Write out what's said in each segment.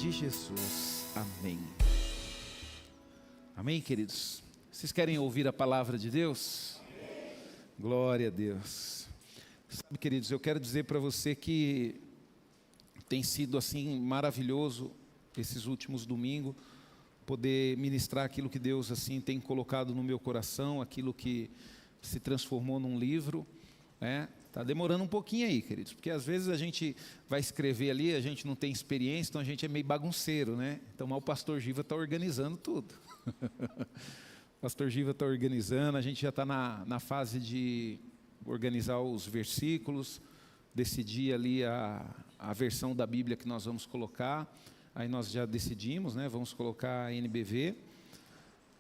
de Jesus. Amém. Amém, queridos? Vocês querem ouvir a palavra de Deus? Amém. Glória a Deus. Sabe, queridos, eu quero dizer para você que tem sido assim maravilhoso esses últimos domingos, poder ministrar aquilo que Deus assim tem colocado no meu coração, aquilo que se transformou num livro, né? Está demorando um pouquinho aí, queridos, porque às vezes a gente vai escrever ali, a gente não tem experiência, então a gente é meio bagunceiro, né? Então, mas o pastor Giva está organizando tudo. O pastor Giva está organizando, a gente já está na fase de organizar os versículos, decidir ali a versão da Bíblia que nós vamos colocar. Aí nós já decidimos, né? Vamos colocar a NBV.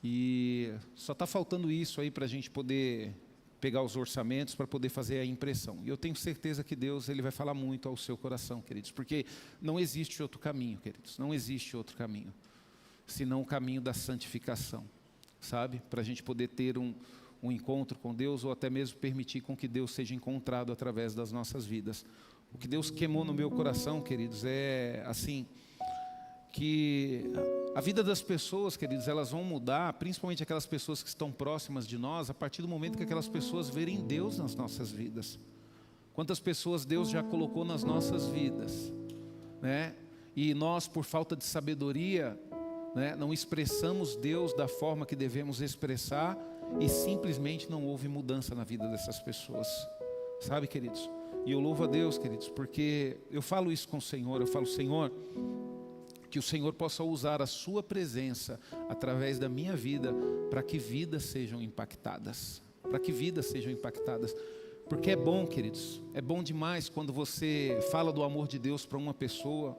E só está faltando isso aí para a gente poder pegar os orçamentos para poder fazer a impressão. E eu tenho certeza que Deus ele vai falar muito ao seu coração, queridos, porque não existe outro caminho, queridos, não existe outro caminho, senão o caminho da santificação, sabe? Para a gente poder ter um encontro com Deus, ou até mesmo permitir com que Deus seja encontrado através das nossas vidas. O que Deus queimou no meu coração, queridos, é assim, que a vida das pessoas, queridos, elas vão mudar, principalmente aquelas pessoas que estão próximas de nós, a partir do momento que aquelas pessoas verem Deus nas nossas vidas. Quantas pessoas Deus já colocou nas nossas vidas, né? E nós, por falta de sabedoria, né, não expressamos Deus da forma que devemos expressar, e simplesmente não houve mudança na vida dessas pessoas, sabe, queridos? E eu louvo a Deus, queridos, porque eu falo isso com o Senhor, eu falo, Senhor, que o Senhor possa usar a sua presença através da minha vida para que vidas sejam impactadas, porque é bom, queridos, é bom demais quando você fala do amor de Deus para uma pessoa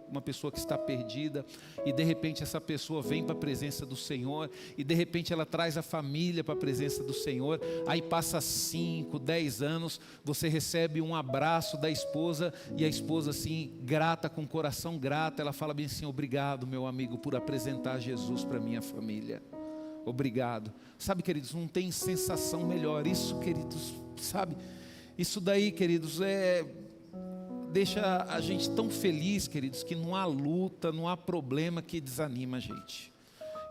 que está perdida, e de repente essa pessoa vem para a presença do Senhor, e de repente ela traz a família para a presença do Senhor. Aí passa 5, 10 anos, você recebe um abraço da esposa, e a esposa assim, grata, com o coração grato, ela fala bem assim, obrigado meu amigo por apresentar Jesus para minha família, obrigado. Sabe, queridos, não tem sensação melhor, isso, queridos, sabe, isso daí, queridos, deixa a gente tão feliz, queridos, que não há luta, não há problema que desanima a gente.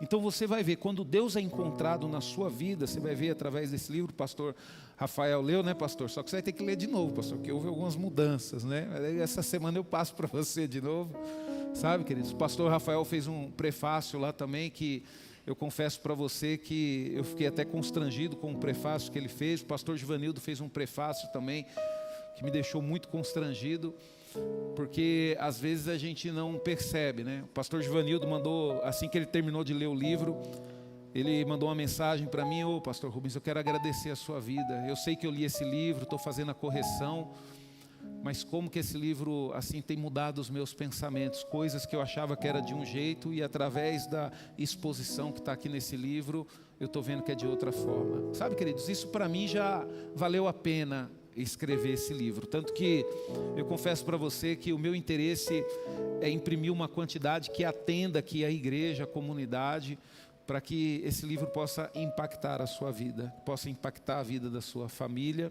Então você vai ver, quando Deus é encontrado na sua vida, você vai ver através desse livro, o pastor Rafael leu, né, pastor? Só que você vai ter que ler de novo, pastor, porque houve algumas mudanças, né? Essa semana eu passo para você de novo, sabe, queridos? O pastor Rafael fez um prefácio lá também, que eu confesso para você que eu fiquei até constrangido com o prefácio que ele fez. O pastor Givanildo fez um prefácio também, que me deixou muito constrangido, porque às vezes a gente não percebe, né? O pastor Givanildo mandou, assim que ele terminou de ler o livro, ele mandou uma mensagem para mim: ô pastor Rubens, eu quero agradecer a sua vida, eu sei que eu li esse livro, estou fazendo a correção, mas como que esse livro assim tem mudado os meus pensamentos, coisas que eu achava que era de um jeito, e através da exposição que está aqui nesse livro, eu estou vendo que é de outra forma. Sabe, queridos, isso para mim já valeu a pena escrever esse livro, tanto que eu confesso para você que o meu interesse é imprimir uma quantidade que atenda aqui a igreja, a comunidade, para que esse livro possa impactar a sua vida, possa impactar a vida da sua família,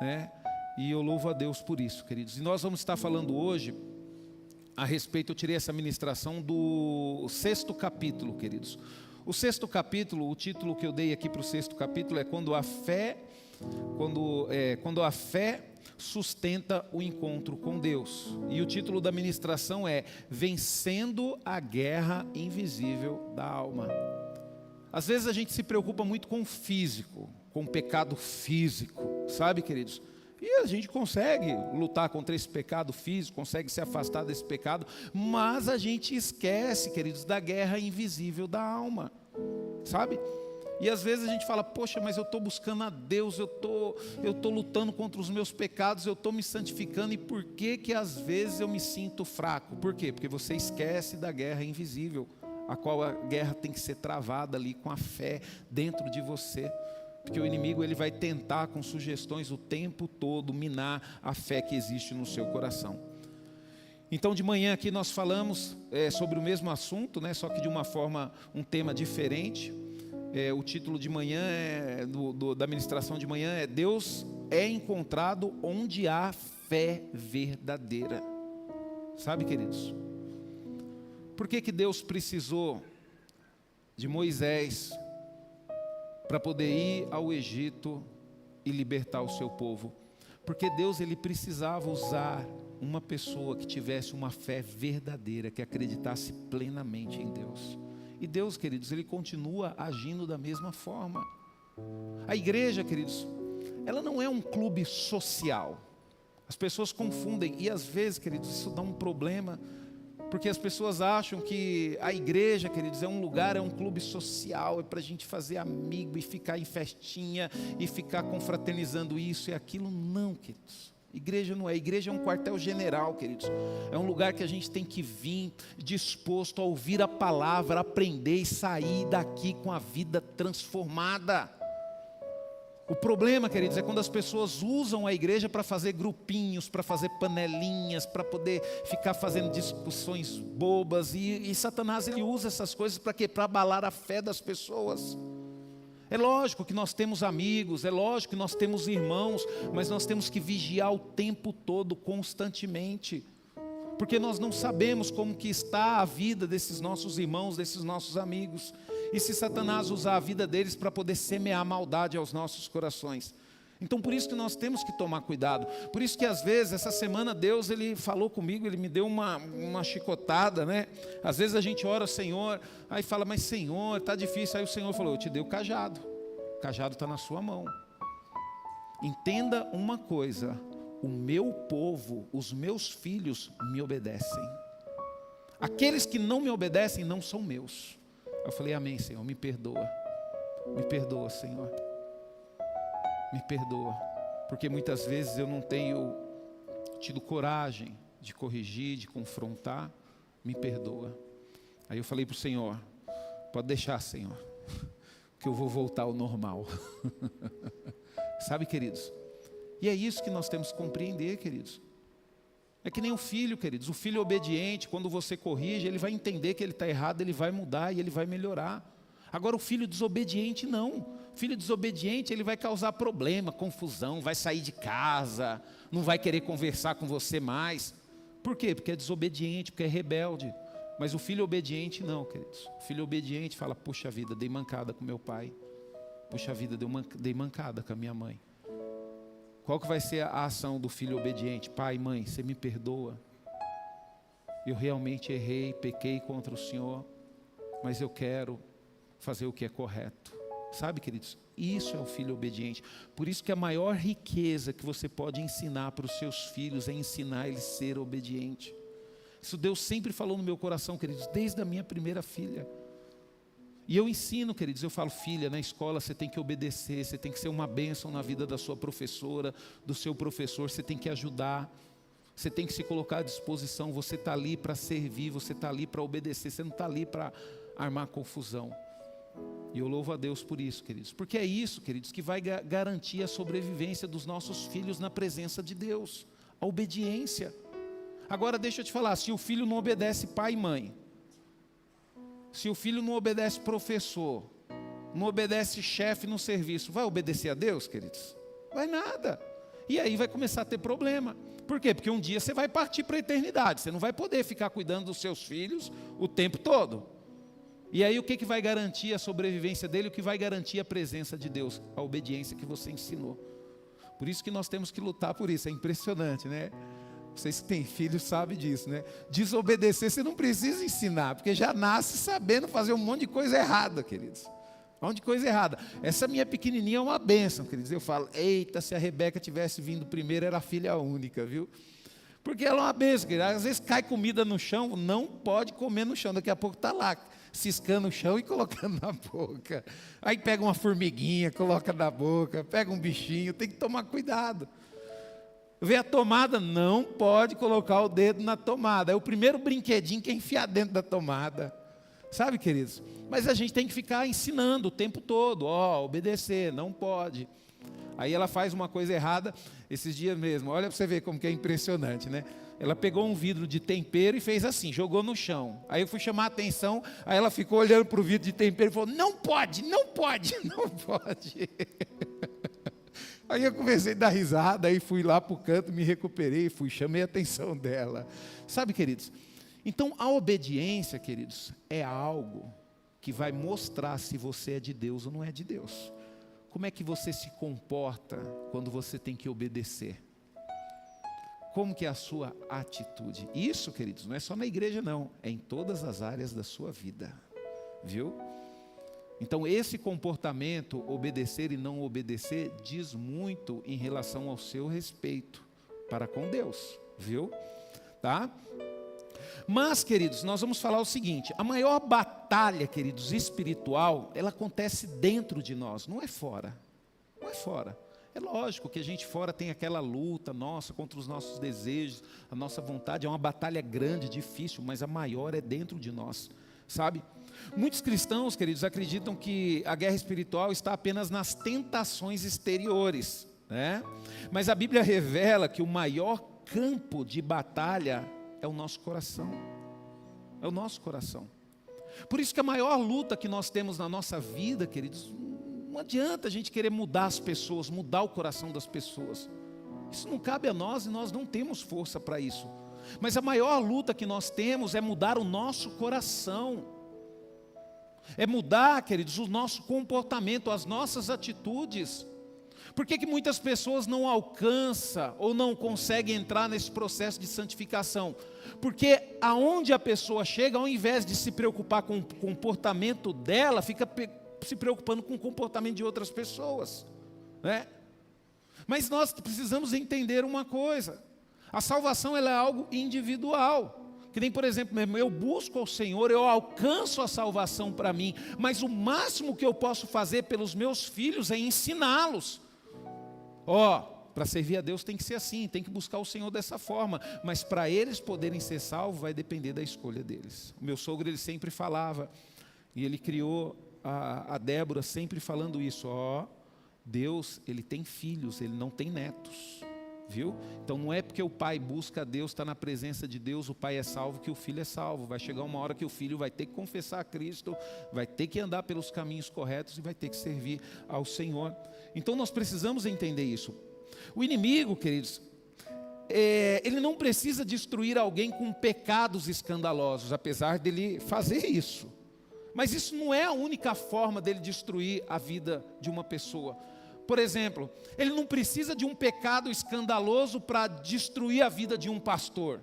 né? E eu louvo a Deus por isso, queridos. E nós vamos estar falando hoje a respeito, eu tirei essa ministração do 6º capítulo, queridos. O 6º capítulo, o título que eu dei aqui para o 6º capítulo é quando a fé sustenta o encontro com Deus. E o título da ministração é Vencendo a Guerra Invisível da Alma. Às vezes a gente se preocupa muito com o físico, com o pecado físico, sabe, queridos? E a gente consegue lutar contra esse pecado físico, consegue se afastar desse pecado, mas a gente esquece, queridos, da guerra invisível da alma, sabe? E às vezes a gente fala, poxa, mas eu estou buscando a Deus, eu tô lutando contra os meus pecados, eu estou me santificando, e por que que às vezes eu me sinto fraco? Por quê? Porque você esquece da guerra invisível, a qual a guerra tem que ser travada ali com a fé dentro de você. Porque o inimigo ele vai tentar com sugestões o tempo todo minar a fé que existe no seu coração. Então de manhã aqui nós falamos sobre o mesmo assunto, né? Só que de uma forma, um tema diferente. O título de manhã, da ministração de manhã é Deus é encontrado onde há fé verdadeira. Sabe, queridos? Por que que Deus precisou de Moisés para poder ir ao Egito e libertar o seu povo? Porque Deus, ele precisava usar uma pessoa que tivesse uma fé verdadeira, que acreditasse plenamente em Deus. E Deus, queridos, ele continua agindo da mesma forma. A igreja, queridos, ela não é um clube social. As pessoas confundem, e às vezes, queridos, isso dá um problema, porque as pessoas acham que a igreja, queridos, é um lugar, é um clube social, é para a gente fazer amigo e ficar em festinha e ficar confraternizando isso e aquilo. Não, queridos. Igreja não é. Igreja é um quartel-general, queridos. É um lugar que a gente tem que vir disposto a ouvir a palavra, aprender e sair daqui com a vida transformada. O problema, queridos, é quando as pessoas usam a igreja para fazer grupinhos, para fazer panelinhas, para poder ficar fazendo discussões bobas. E Satanás, ele usa essas coisas para quê? Para abalar a fé das pessoas. É lógico que nós temos amigos, é lógico que nós temos irmãos, mas nós temos que vigiar o tempo todo, constantemente. Porque nós não sabemos como que está a vida desses nossos irmãos, desses nossos amigos. E se Satanás usar a vida deles para poder semear maldade aos nossos corações. Então por isso que nós temos que tomar cuidado. Por isso que às vezes, essa semana Deus, ele falou comigo, ele me deu uma chicotada, né? Às vezes a gente ora, Senhor, aí fala, mas Senhor, está difícil. Aí o Senhor falou, eu te dei o cajado está na sua mão. Entenda uma coisa, o meu povo, os meus filhos me obedecem. Aqueles que não me obedecem não são meus. Eu falei, amém, Senhor, me perdoa, Senhor, me perdoa, porque muitas vezes eu não tenho tido coragem de corrigir, de confrontar, me perdoa. Aí eu falei para o Senhor, pode deixar, Senhor, que eu vou voltar ao normal. Sabe, queridos, e é isso que nós temos que compreender, queridos. É que nem o filho, queridos, o filho obediente, quando você corrige, ele vai entender que ele está errado, ele vai mudar e ele vai melhorar. Agora o filho desobediente não. O filho desobediente, ele vai causar problema, confusão, vai sair de casa, não vai querer conversar com você mais. Por quê? Porque é desobediente, porque é rebelde. Mas o filho obediente não, queridos. O filho obediente fala, puxa vida, dei mancada com meu pai. Puxa vida, dei mancada com a minha mãe. Qual que vai ser a ação do filho obediente? Pai, mãe, você me perdoa. Eu realmente errei, pequei contra o Senhor, mas eu quero fazer o que é correto. Sabe, queridos? Isso é o filho obediente. Por isso que a maior riqueza que você pode ensinar para os seus filhos é ensinar eles a ser obediente. Isso Deus sempre falou no meu coração, queridos, desde a minha primeira filha. E eu ensino, queridos, eu falo, filha, na escola você tem que obedecer, você tem que ser uma bênção na vida da sua professora, do seu professor, você tem que ajudar, você tem que se colocar à disposição, você está ali para servir, você está ali para obedecer, você não está ali para armar confusão. E eu louvo a Deus por isso, queridos, porque é isso, queridos, que vai garantir a sobrevivência dos nossos filhos na presença de Deus, a obediência. Agora deixa eu te falar, se o filho não obedece pai e mãe, se o filho não obedece professor, não obedece chefe no serviço, vai obedecer a Deus, queridos? Vai nada. E aí vai começar a ter problema. Por quê? Porque um dia você vai partir para a eternidade. Você não vai poder ficar cuidando dos seus filhos o tempo todo. E aí o que vai garantir a sobrevivência dele? O que vai garantir a presença de Deus? A obediência que você ensinou. Por isso que nós temos que lutar por isso. É impressionante, né? Vocês que têm filhos sabem disso, né? Desobedecer você não precisa ensinar, porque já nasce sabendo fazer um monte de coisa errada, queridos. Um monte de coisa errada. Essa minha pequenininha é uma bênção, queridos. Eu falo, eita, se a Rebeca tivesse vindo primeiro, era a filha única, viu? Porque ela é uma bênção, queridos. Às vezes cai comida no chão, não pode comer no chão. Daqui a pouco está lá, ciscando o chão e colocando na boca. Aí pega uma formiguinha, coloca na boca, pega um bichinho, tem que tomar cuidado. Vê a tomada, não pode colocar o dedo na tomada. É o primeiro brinquedinho que é enfiar dentro da tomada. Sabe, queridos? Mas a gente tem que ficar ensinando o tempo todo. Obedecer, não pode. Aí ela faz uma coisa errada, esses dias mesmo. Olha para você ver como que é impressionante, né? Ela pegou um vidro de tempero e fez assim, jogou no chão. Aí eu fui chamar a atenção, aí ela ficou olhando para o vidro de tempero e falou, não pode, não pode, não pode. Aí eu comecei a dar risada, aí fui lá para o canto, me recuperei, chamei a atenção dela. Sabe, queridos? Então, a obediência, queridos, é algo que vai mostrar se você é de Deus ou não é de Deus. Como é que você se comporta quando você tem que obedecer? Como que é a sua atitude? Isso, queridos, não é só na igreja não, é em todas as áreas da sua vida, viu? Então esse comportamento, obedecer e não obedecer, diz muito em relação ao seu respeito para com Deus, viu? Tá? Mas, queridos, nós vamos falar o seguinte, a maior batalha, queridos, espiritual, ela acontece dentro de nós, não é fora, não é fora. É lógico que a gente fora tem aquela luta nossa contra os nossos desejos, a nossa vontade, é uma batalha grande, difícil, mas a maior é dentro de nós, sabe? Muitos cristãos, queridos, acreditam que a guerra espiritual está apenas nas tentações exteriores, né? Mas a Bíblia revela que o maior campo de batalha é o nosso coração, é o nosso coração. Por isso que a maior luta que nós temos na nossa vida, queridos, não adianta a gente querer mudar as pessoas, mudar o coração das pessoas. Isso não cabe a nós e nós não temos força para isso. Mas a maior luta que nós temos é mudar o nosso coração. É mudar, queridos, o nosso comportamento, as nossas atitudes. Por que muitas pessoas não alcançam ou não conseguem entrar nesse processo de santificação? Porque aonde a pessoa chega, ao invés de se preocupar com o comportamento dela, fica se preocupando com o comportamento de outras pessoas, né? Mas nós precisamos entender uma coisa, a salvação ela é algo individual, que nem por exemplo, eu busco ao Senhor, eu alcanço a salvação para mim, mas o máximo que eu posso fazer pelos meus filhos é ensiná-los. Para servir a Deus tem que ser assim, tem que buscar o Senhor dessa forma, mas para eles poderem ser salvos vai depender da escolha deles. O meu sogro ele sempre falava, e ele criou a Débora sempre falando isso, Deus, ele tem filhos, ele não tem netos, viu? Então não é porque o pai busca a Deus, está na presença de Deus, o pai é salvo, que o filho é salvo. Vai chegar uma hora que o filho vai ter que confessar a Cristo, vai ter que andar pelos caminhos corretos e vai ter que servir ao Senhor. Então nós precisamos entender isso. O inimigo, queridos, ele não precisa destruir alguém com pecados escandalosos, apesar dele fazer isso. Mas isso não é a única forma dele destruir a vida de uma pessoa. Por exemplo, ele não precisa de um pecado escandaloso para destruir a vida de um pastor,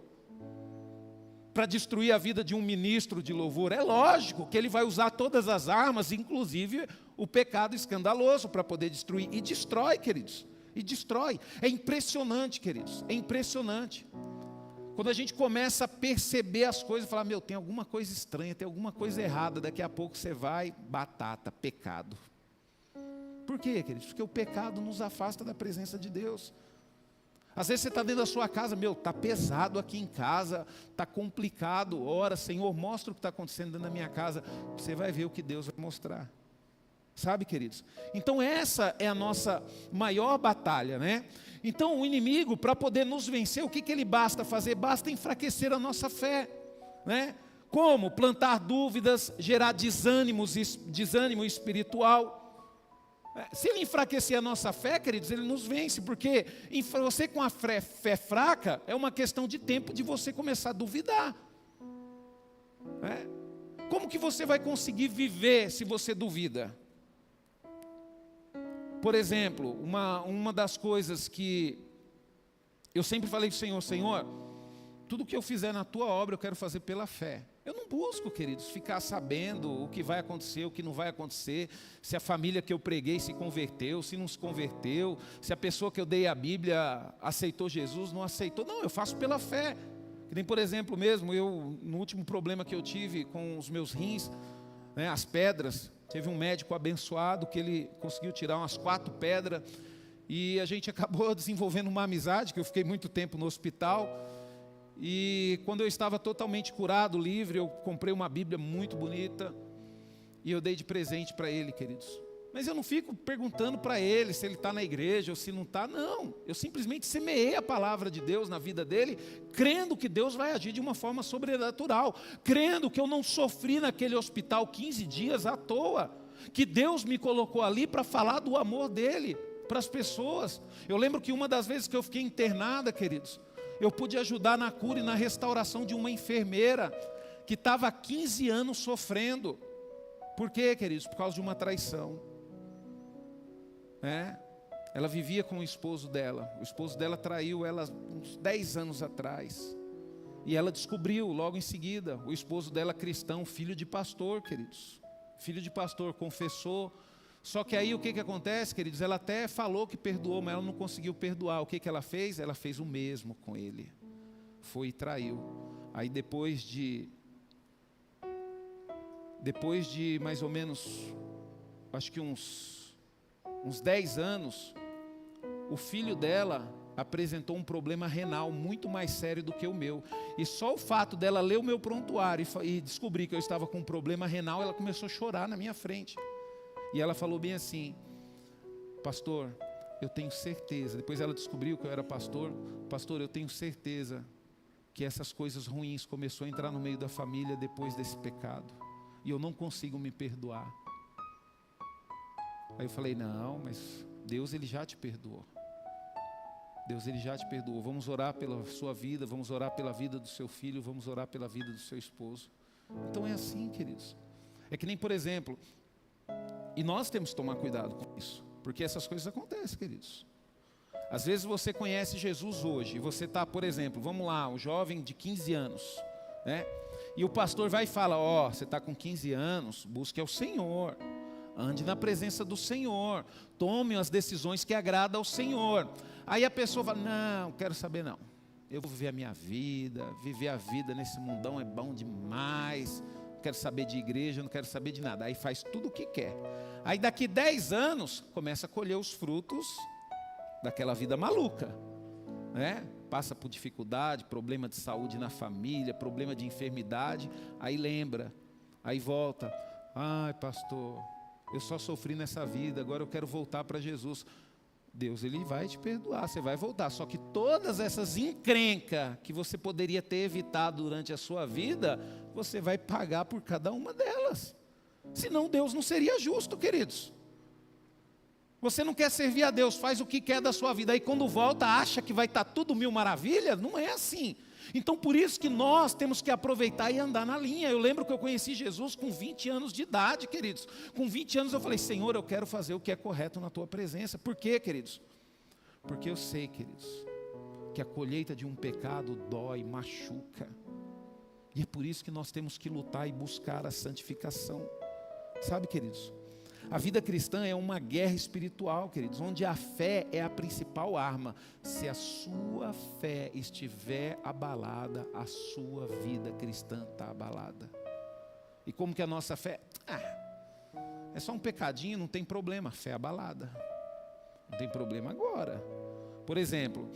para destruir a vida de um ministro de louvor. É lógico que ele vai usar todas as armas, inclusive o pecado escandaloso, para poder destruir. E destrói, queridos, e destrói. É impressionante, queridos, é impressionante. Quando a gente começa a perceber as coisas, falar, tem alguma coisa estranha, tem alguma coisa errada, daqui a pouco você vai, batata, pecado. Por quê, queridos? Porque o pecado nos afasta da presença de Deus. Às vezes você está dentro da sua casa, está pesado aqui em casa, está complicado, ora, Senhor, mostra o que está acontecendo dentro da minha casa, você vai ver o que Deus vai mostrar. Sabe, queridos? Então essa é a nossa maior batalha, né? Então o inimigo, para poder nos vencer, o que ele basta fazer? Basta enfraquecer a nossa fé, né? Como? Plantar dúvidas, gerar desânimo espiritual. Se ele enfraquecer a nossa fé, queridos, ele nos vence, porque você com a fé fraca, é uma questão de tempo de você começar a duvidar, né? Como que você vai conseguir viver se você duvida? Por exemplo, uma das coisas que eu sempre falei para o Senhor, Senhor, tudo que eu fizer na tua obra eu quero fazer pela fé. Eu não busco, queridos, ficar sabendo o que vai acontecer, o que não vai acontecer, se a família que eu preguei se converteu, se não se converteu, se a pessoa que eu dei a Bíblia aceitou Jesus, não aceitou. Não, eu faço pela fé. Que nem, por exemplo, mesmo, no último problema que eu tive com os meus rins, né, as pedras, teve um médico abençoado que ele conseguiu tirar umas 4 pedras e a gente acabou desenvolvendo uma amizade, que eu fiquei muito tempo no hospital. E quando eu estava totalmente curado, livre, eu comprei uma Bíblia muito bonita e eu dei de presente para ele, queridos. Mas eu não fico perguntando para ele se ele está na igreja ou se não está, não. Eu simplesmente semeei a palavra de Deus na vida dele, crendo que Deus vai agir de uma forma sobrenatural, crendo que eu não sofri naquele hospital 15 dias à toa, que Deus me colocou ali para falar do amor dele para as pessoas. Eu lembro que uma das vezes que eu fiquei internada, queridos, Eu pude ajudar na cura e na restauração de uma enfermeira que estava há 15 anos sofrendo. Por quê, queridos? Por causa de uma traição. Ela vivia com o esposo dela. O esposo dela traiu ela uns 10 anos atrás. E ela descobriu logo em seguida. O esposo dela cristão, filho de pastor, queridos. Filho de pastor, confessou. Só que aí o que acontece, queridos? Ela até falou que perdoou, mas ela não conseguiu perdoar. O que ela fez? Ela fez o mesmo com ele. Foi e traiu. Aí depois de mais ou menos, acho que uns 10 anos, o filho dela apresentou um problema renal muito mais sério do que o meu. E só o fato dela ler o meu prontuário e descobrir que eu estava com um problema renal, ela começou a chorar na minha frente. E ela falou bem assim: pastor, eu tenho certeza. Depois ela descobriu que eu era pastor. Pastor, eu tenho certeza que essas coisas ruins começaram a entrar no meio da família depois desse pecado. E eu não consigo me perdoar. Aí eu falei: não, mas Deus, Ele já te perdoou. Deus, Ele já te perdoou. Vamos orar pela sua vida, vamos orar pela vida do seu filho, vamos orar pela vida do seu esposo. Então é assim, queridos. É que nem, por exemplo, e nós temos que tomar cuidado com isso, porque essas coisas acontecem, queridos. Às vezes você conhece Jesus hoje, e você está, por exemplo, vamos lá, um jovem de 15 anos, né? E o pastor vai e fala: ó, você está com 15 anos, busque ao Senhor, ande na presença do Senhor, tome as decisões que agradam ao Senhor. Aí a pessoa fala: não, quero saber não, eu vou viver a minha vida, viver a vida nesse mundão é bom demais, não quero saber de igreja, não quero saber de nada. Aí faz tudo o que quer. Aí daqui 10 anos, começa a colher os frutos daquela vida maluca, né? Passa por dificuldade, problema de saúde na família, problema de enfermidade, aí lembra, aí volta: ai pastor, eu só sofri nessa vida, agora eu quero voltar para Jesus. Deus, Ele vai te perdoar, você vai voltar. Só que todas essas encrencas que você poderia ter evitado durante a sua vida, você vai pagar por cada uma delas. Senão Deus não seria justo, queridos. Você não quer servir a Deus, faz o que quer da sua vida. Aí quando volta, acha que vai estar tudo mil maravilhas. Não é assim. Então por isso que nós temos que aproveitar e andar na linha. Eu lembro que eu conheci Jesus com 20 anos de idade, queridos. Com 20 anos eu falei: Senhor, eu quero fazer o que é correto na Tua presença. Por quê, queridos? Porque eu sei, queridos, que a colheita de um pecado dói, machuca. E é por isso que nós temos que lutar e buscar a santificação. Sabe, queridos? A vida cristã é uma guerra espiritual, queridos, onde a fé é a principal arma. Se a sua fé estiver abalada, a sua vida cristã está abalada. E como que a nossa fé? É só um pecadinho, não tem problema. Fé abalada. Não tem problema agora. Por exemplo,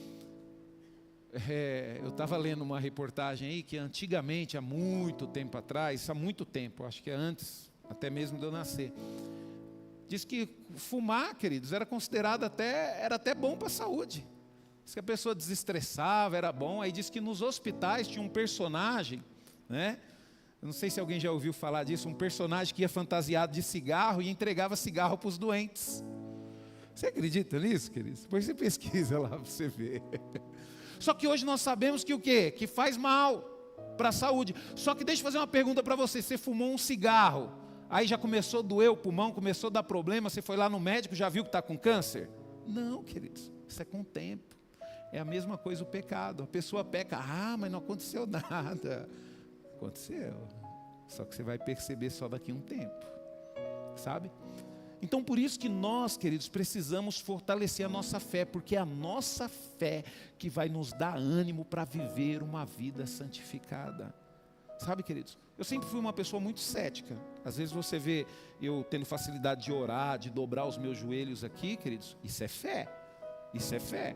eu estava lendo uma reportagem aí que antigamente, há muito tempo atrás, há muito tempo, acho que é antes, até mesmo de eu nascer, diz que fumar, queridos, era considerado era até bom para a saúde. Diz que a pessoa desestressava, era bom. Aí diz que nos hospitais tinha um personagem, né? Eu não sei se alguém já ouviu falar disso, um personagem que ia fantasiado de cigarro e entregava cigarro para os doentes. Você acredita nisso, queridos? Depois você pesquisa lá para você ver. Só que hoje nós sabemos que o quê? Que faz mal para a saúde. Só que deixa eu fazer uma pergunta para você. Você fumou um cigarro, aí já começou a doer o pulmão, começou a dar problema, você foi lá no médico, já viu que está com câncer? Não, queridos, isso é com o tempo. É a mesma coisa o pecado. A pessoa peca: mas não aconteceu nada. Aconteceu, só que você vai perceber só daqui a um tempo, sabe? Então por isso que nós, queridos, precisamos fortalecer a nossa fé, porque é a nossa fé que vai nos dar ânimo para viver uma vida santificada. Sabe, queridos, eu sempre fui uma pessoa muito cética. Às vezes você vê eu tendo facilidade de orar, de dobrar os meus joelhos aqui, queridos. Isso é fé, isso é fé.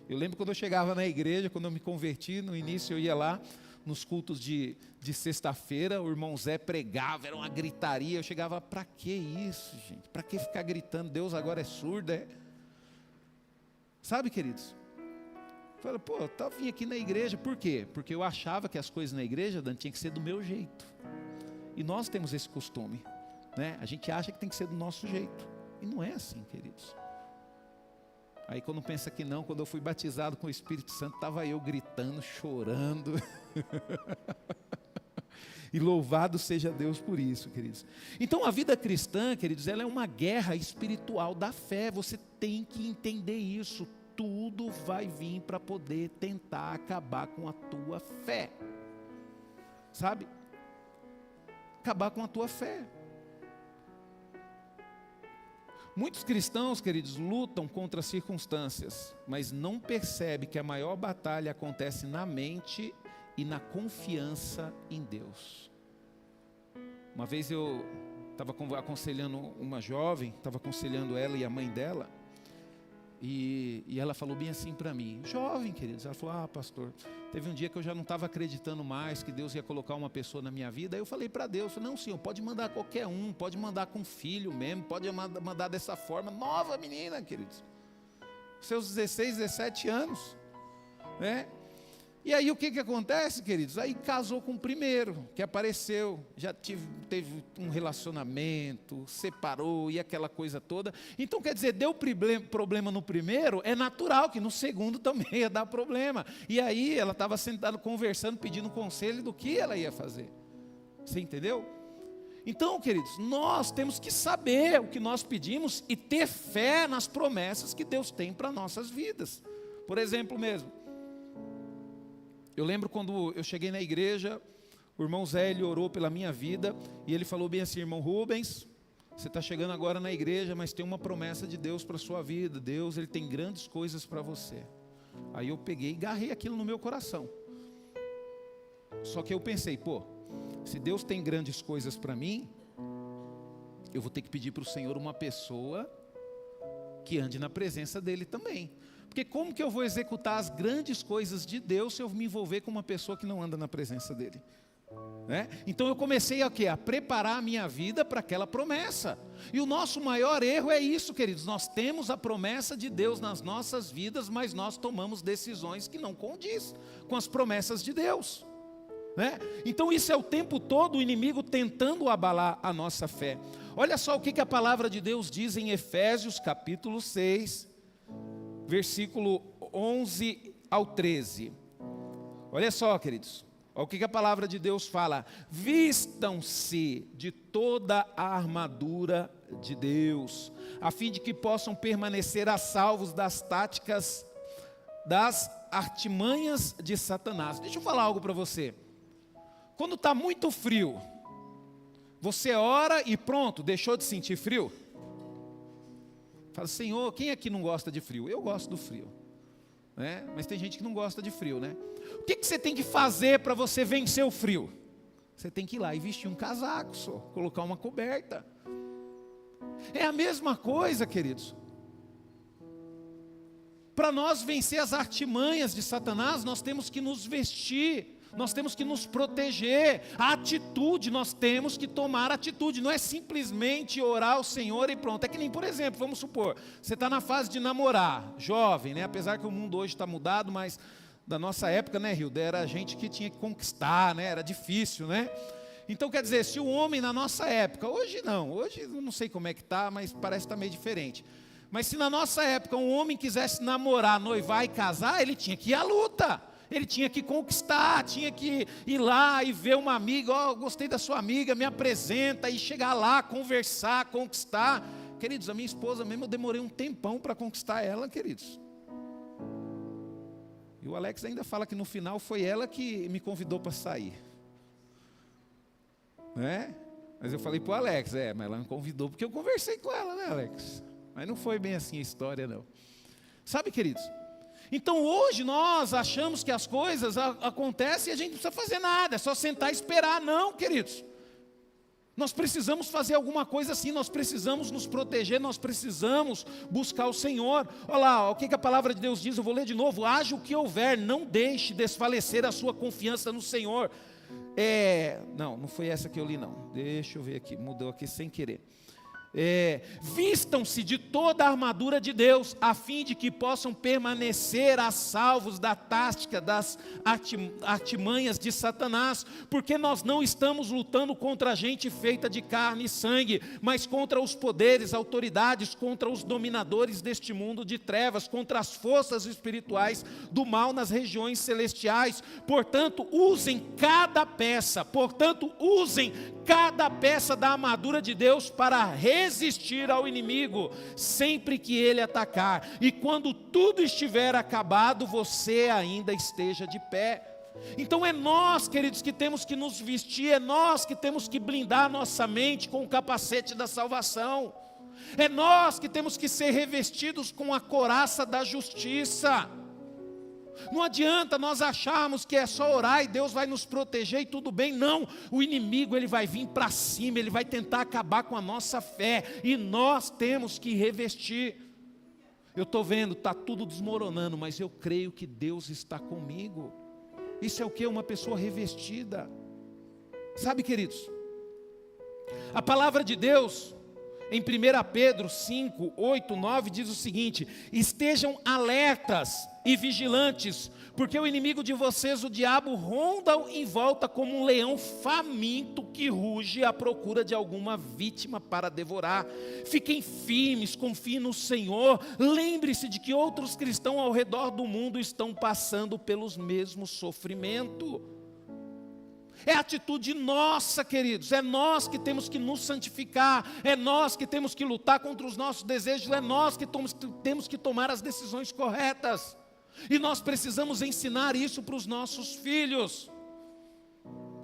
Eu lembro quando eu chegava na igreja, quando eu me converti, no início eu ia lá, nos cultos de sexta-feira, o irmão Zé pregava, era uma gritaria. Eu chegava: para que isso, gente? Para que ficar gritando? Deus agora é surdo, é? Sabe, queridos? Falei: eu vim aqui na igreja, por quê? Porque eu achava que as coisas na igreja, Dan, tinha que ser do meu jeito. E nós temos esse costume, né? A gente acha que tem que ser do nosso jeito. E não é assim, queridos. Aí quando pensa que não, quando eu fui batizado com o Espírito Santo, estava eu gritando, chorando. E louvado seja Deus por isso, queridos. Então a vida cristã, queridos, ela é uma guerra espiritual da fé. Você tem que entender isso. Tudo vai vir para poder tentar acabar com a tua fé. Sabe? Acabar com a tua fé. Muitos cristãos, queridos, lutam contra as circunstâncias, mas não percebem que a maior batalha acontece na mente e na confiança em Deus. Uma vez eu estava aconselhando uma jovem, estava aconselhando ela e a mãe dela, e ela falou bem assim para mim, jovem, queridos, ela falou, pastor, teve um dia que eu já não estava acreditando mais que Deus ia colocar uma pessoa na minha vida. Aí eu falei para Deus, não, Senhor, pode mandar qualquer um, pode mandar com filho mesmo, pode mandar dessa forma, nova menina, queridos, seus 16, 17 anos, né? E aí o que acontece, queridos? Aí casou com o primeiro, que apareceu, já teve um relacionamento, separou e aquela coisa toda. Então quer dizer, deu problema no primeiro, é natural que no segundo também ia dar problema. E aí ela estava sentada conversando, pedindo conselho do que ela ia fazer. Você entendeu? Então, queridos, nós temos que saber o que nós pedimos e ter fé nas promessas que Deus tem para nossas vidas. Por exemplo mesmo, eu lembro quando eu cheguei na igreja, o irmão Zé, ele orou pela minha vida, e ele falou bem assim, irmão Rubens, você está chegando agora na igreja, mas tem uma promessa de Deus para a sua vida, Deus, ele tem grandes coisas para você. Aí eu peguei e agarrei aquilo no meu coração. Só que eu pensei, se Deus tem grandes coisas para mim, eu vou ter que pedir para o Senhor uma pessoa que ande na presença dEle também. Porque como que eu vou executar as grandes coisas de Deus se eu me envolver com uma pessoa que não anda na presença dEle? Né? Então eu comecei a preparar a minha vida para aquela promessa. E o nosso maior erro é isso, queridos. Nós temos a promessa de Deus nas nossas vidas, mas nós tomamos decisões que não condiz com as promessas de Deus. Né? Então isso é o tempo todo o inimigo tentando abalar a nossa fé. Olha só o que a palavra de Deus diz em Efésios capítulo 6, versículo 11 ao 13. Olha só, queridos, olha o que a palavra de Deus fala: vistam-se de toda a armadura de Deus, a fim de que possam permanecer a salvos das táticas, das artimanhas de Satanás. Deixa eu falar algo para você. Quando está muito frio, você ora e pronto, deixou de sentir frio? Fala, Senhor, quem aqui não gosta de frio? Eu gosto do frio, né? Mas tem gente que não gosta de frio, né? O que você tem que fazer para você vencer o frio? Você tem que ir lá e vestir um casaco, colocar uma coberta. É a mesma coisa, queridos. Para nós vencer as artimanhas de Satanás, nós temos que nos vestir. Nós temos que nos proteger. A atitude, nós temos que tomar atitude. Não é simplesmente orar ao Senhor e pronto. É que nem, por exemplo, vamos supor, você está na fase de namorar, jovem, né? Apesar que o mundo hoje está mudado, mas da nossa época, né, Hilda, era a gente que tinha que conquistar, né? Era difícil, né? Então, quer dizer, se o homem na nossa época, hoje não, hoje eu não sei como é que está, mas parece que está meio diferente. Mas se na nossa época um homem quisesse namorar, noivar e casar, ele tinha que ir à luta. Ele tinha que conquistar, tinha que ir lá e ver uma amiga, gostei da sua amiga, me apresenta, e chegar lá, conversar, conquistar. Queridos, a minha esposa mesmo, eu demorei um tempão para conquistar ela, queridos. E o Alex ainda fala que no final foi ela que me convidou para sair. Né? Mas eu falei para o Alex, mas ela me convidou porque eu conversei com ela, né, Alex? Mas não foi bem assim a história, não. Sabe, queridos? Então hoje nós achamos que as coisas acontecem e a gente não precisa fazer nada, é só sentar e esperar. Não, queridos. Nós precisamos fazer alguma coisa assim, nós precisamos nos proteger, nós precisamos buscar o Senhor. Olha lá, o que a palavra de Deus diz, eu vou ler de novo. Haja o que houver, não deixe desfalecer a sua confiança no Senhor. Não foi essa que eu li não, deixa eu ver aqui, mudou aqui sem querer. Vistam-se de toda a armadura de Deus, a fim de que possam permanecer a salvos da tática, das artimanhas de Satanás, porque nós não estamos lutando contra gente feita de carne e sangue, mas contra os poderes, autoridades, contra os dominadores deste mundo de trevas, contra as forças espirituais do mal nas regiões celestiais. Portanto, usem cada peça da armadura de Deus para resistir ao inimigo, sempre que ele atacar. E quando tudo estiver acabado, você ainda esteja de pé. Então é nós, queridos, que temos que nos vestir, é nós que temos que blindar nossa mente com o capacete da salvação. É nós que temos que ser revestidos com a couraça da justiça. Não adianta nós acharmos que é só orar e Deus vai nos proteger e tudo bem. Não, o inimigo ele vai vir para cima, ele vai tentar acabar com a nossa fé, e nós temos que revestir. Eu estou vendo, está tudo desmoronando, mas eu creio que Deus está comigo. Isso é o que? Uma pessoa revestida. Sabe, queridos, a palavra de Deus em 1 Pedro 5, 8, 9 diz o seguinte: estejam alertas e vigilantes, porque o inimigo de vocês, o diabo, ronda em volta como um leão faminto que ruge à procura de alguma vítima para devorar. Fiquem firmes, confiem no Senhor, lembre-se de que outros cristãos ao redor do mundo estão passando pelos mesmos sofrimentos. É atitude nossa, queridos, é nós que temos que nos santificar, é nós que temos que lutar contra os nossos desejos, é nós que temos que tomar as decisões corretas, e nós precisamos ensinar isso para os nossos filhos.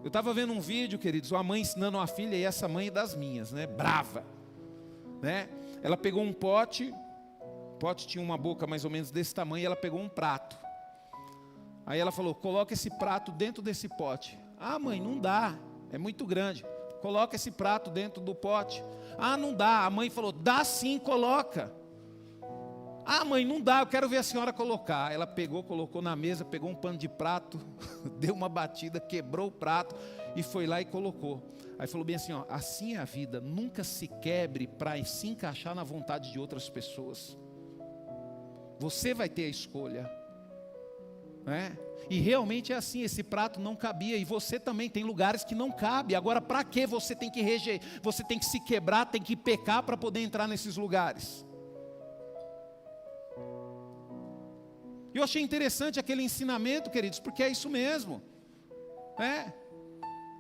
Eu estava vendo um vídeo, queridos, uma mãe ensinando uma filha, e essa mãe é das minhas, né, brava, né? Ela pegou um pote, o pote tinha uma boca mais ou menos desse tamanho, e ela pegou um prato, aí ela falou: coloca esse prato dentro desse pote. Ah, mãe, não dá, é muito grande. Coloca esse prato dentro do pote. Ah, não dá. A mãe falou: dá sim, coloca. Ah, mãe, não dá, eu quero ver a senhora colocar. Ela pegou, colocou na mesa, pegou um pano de prato, deu uma batida, quebrou o prato e foi lá e colocou. Aí falou bem assim, ó: assim é a vida, nunca se quebre para se encaixar na vontade de outras pessoas. Você vai ter a escolha, né? E realmente é assim, esse prato não cabia, e você também tem lugares que não cabe. Agora, para que você tem que você tem que se quebrar, tem que pecar para poder entrar nesses lugares? Eu achei interessante aquele ensinamento, queridos, porque é isso mesmo, né?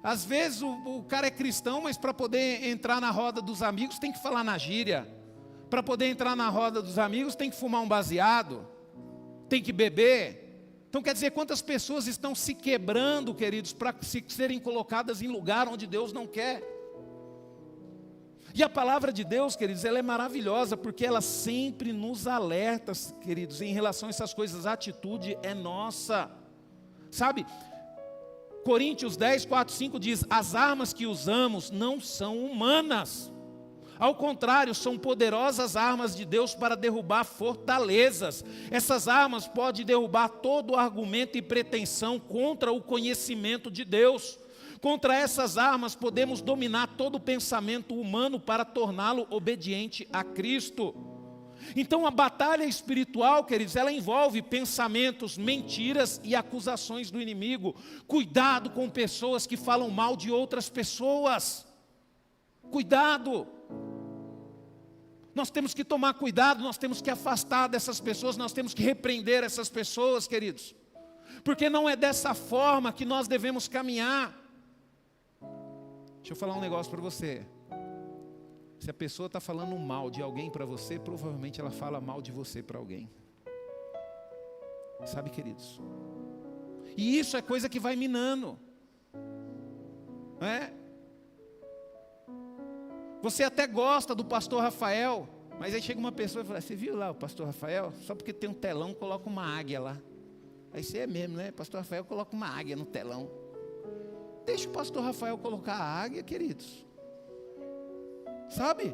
Às vezes o cara é cristão, mas para poder entrar na roda dos amigos tem que falar na gíria. Para poder entrar na roda dos amigos tem que fumar um baseado, tem que beber. Então quer dizer, quantas pessoas estão se quebrando, queridos, para serem colocadas em lugar onde Deus não quer? E a palavra de Deus, queridos, ela é maravilhosa, porque ela sempre nos alerta, queridos, em relação a essas coisas. A atitude é nossa, sabe? Coríntios 10, 4, 5 diz: as armas que usamos não são humanas. Ao contrário, são poderosas armas de Deus para derrubar fortalezas. Essas armas podem derrubar todo argumento e pretensão contra o conhecimento de Deus. Contra essas armas podemos dominar todo o pensamento humano para torná-lo obediente a Cristo. Então a batalha espiritual, queridos, ela envolve pensamentos, mentiras e acusações do inimigo. Cuidado com pessoas que falam mal de outras pessoas. Cuidado. Nós temos que tomar cuidado, nós temos que afastar dessas pessoas, nós temos que repreender essas pessoas, queridos. Porque não é dessa forma que nós devemos caminhar. Deixa eu falar um negócio para você. Se a pessoa está falando mal de alguém para você, provavelmente ela fala mal de você para alguém. Sabe, queridos? E isso é coisa que vai minando, não é? Você até gosta do pastor Rafael, mas aí chega uma pessoa e fala: você viu lá o pastor Rafael? Só porque tem um telão, coloca uma águia lá. Aí você é mesmo, né? Pastor Rafael coloca uma águia no telão. Deixa o pastor Rafael colocar a águia, queridos. Sabe?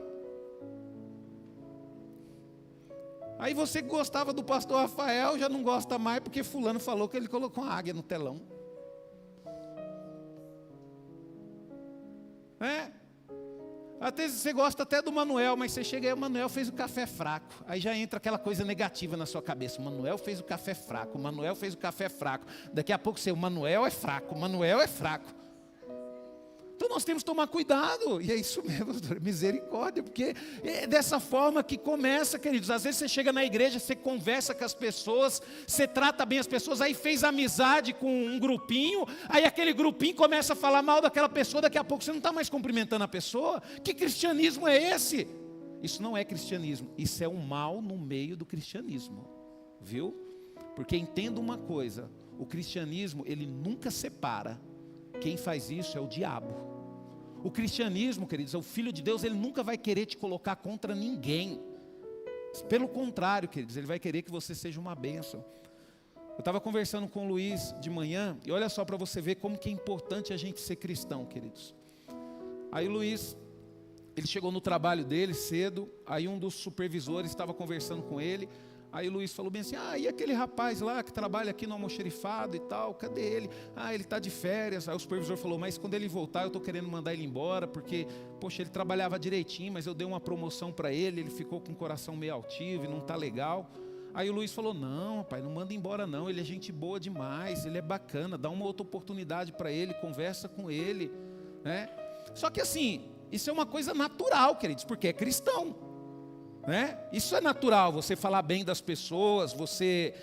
Aí você que gostava do pastor Rafael já não gosta mais porque fulano falou que ele colocou uma águia no telão. Às vezes você gosta até do Manuel, mas você chega aí, o Manuel fez o café fraco. Aí já entra aquela coisa negativa na sua cabeça. O Manuel fez o café fraco, o Manuel fez o café fraco. Daqui a pouco o Manuel é fraco, o Manuel é fraco. Então nós temos que tomar cuidado, e é isso mesmo, misericórdia, porque é dessa forma que começa, queridos. Às vezes você chega na igreja, você conversa com as pessoas, você trata bem as pessoas, aí fez amizade com um grupinho, aí aquele grupinho começa a falar mal daquela pessoa, daqui a pouco você não está mais cumprimentando a pessoa. Que cristianismo é esse? Isso não é cristianismo, isso é um mal no meio do cristianismo, viu? Porque entenda uma coisa, o cristianismo, ele nunca separa. Quem faz isso é o diabo. O cristianismo, queridos, o Filho de Deus, ele nunca vai querer te colocar contra ninguém. Pelo contrário, queridos, ele vai querer que você seja uma bênção. Eu estava conversando com o Luiz de manhã, e olha só para você ver como que é importante a gente ser cristão, queridos. Aí o Luiz, ele chegou no trabalho dele cedo, aí um dos supervisores estava conversando com ele. Aí o Luiz falou bem assim, e aquele rapaz lá que trabalha aqui no almoxerifado e tal, cadê ele? Ele está de férias. Aí o supervisor falou, mas quando ele voltar eu estou querendo mandar ele embora, porque, poxa, ele trabalhava direitinho, mas eu dei uma promoção para ele, ele ficou com o coração meio altivo e não está legal. Aí o Luiz falou, não, rapaz, não manda embora não, ele é gente boa demais, ele é bacana, dá uma outra oportunidade para ele, conversa com ele, né? Só que assim, isso é uma coisa natural, queridos, porque é cristão. Isso é natural, você falar bem das pessoas, você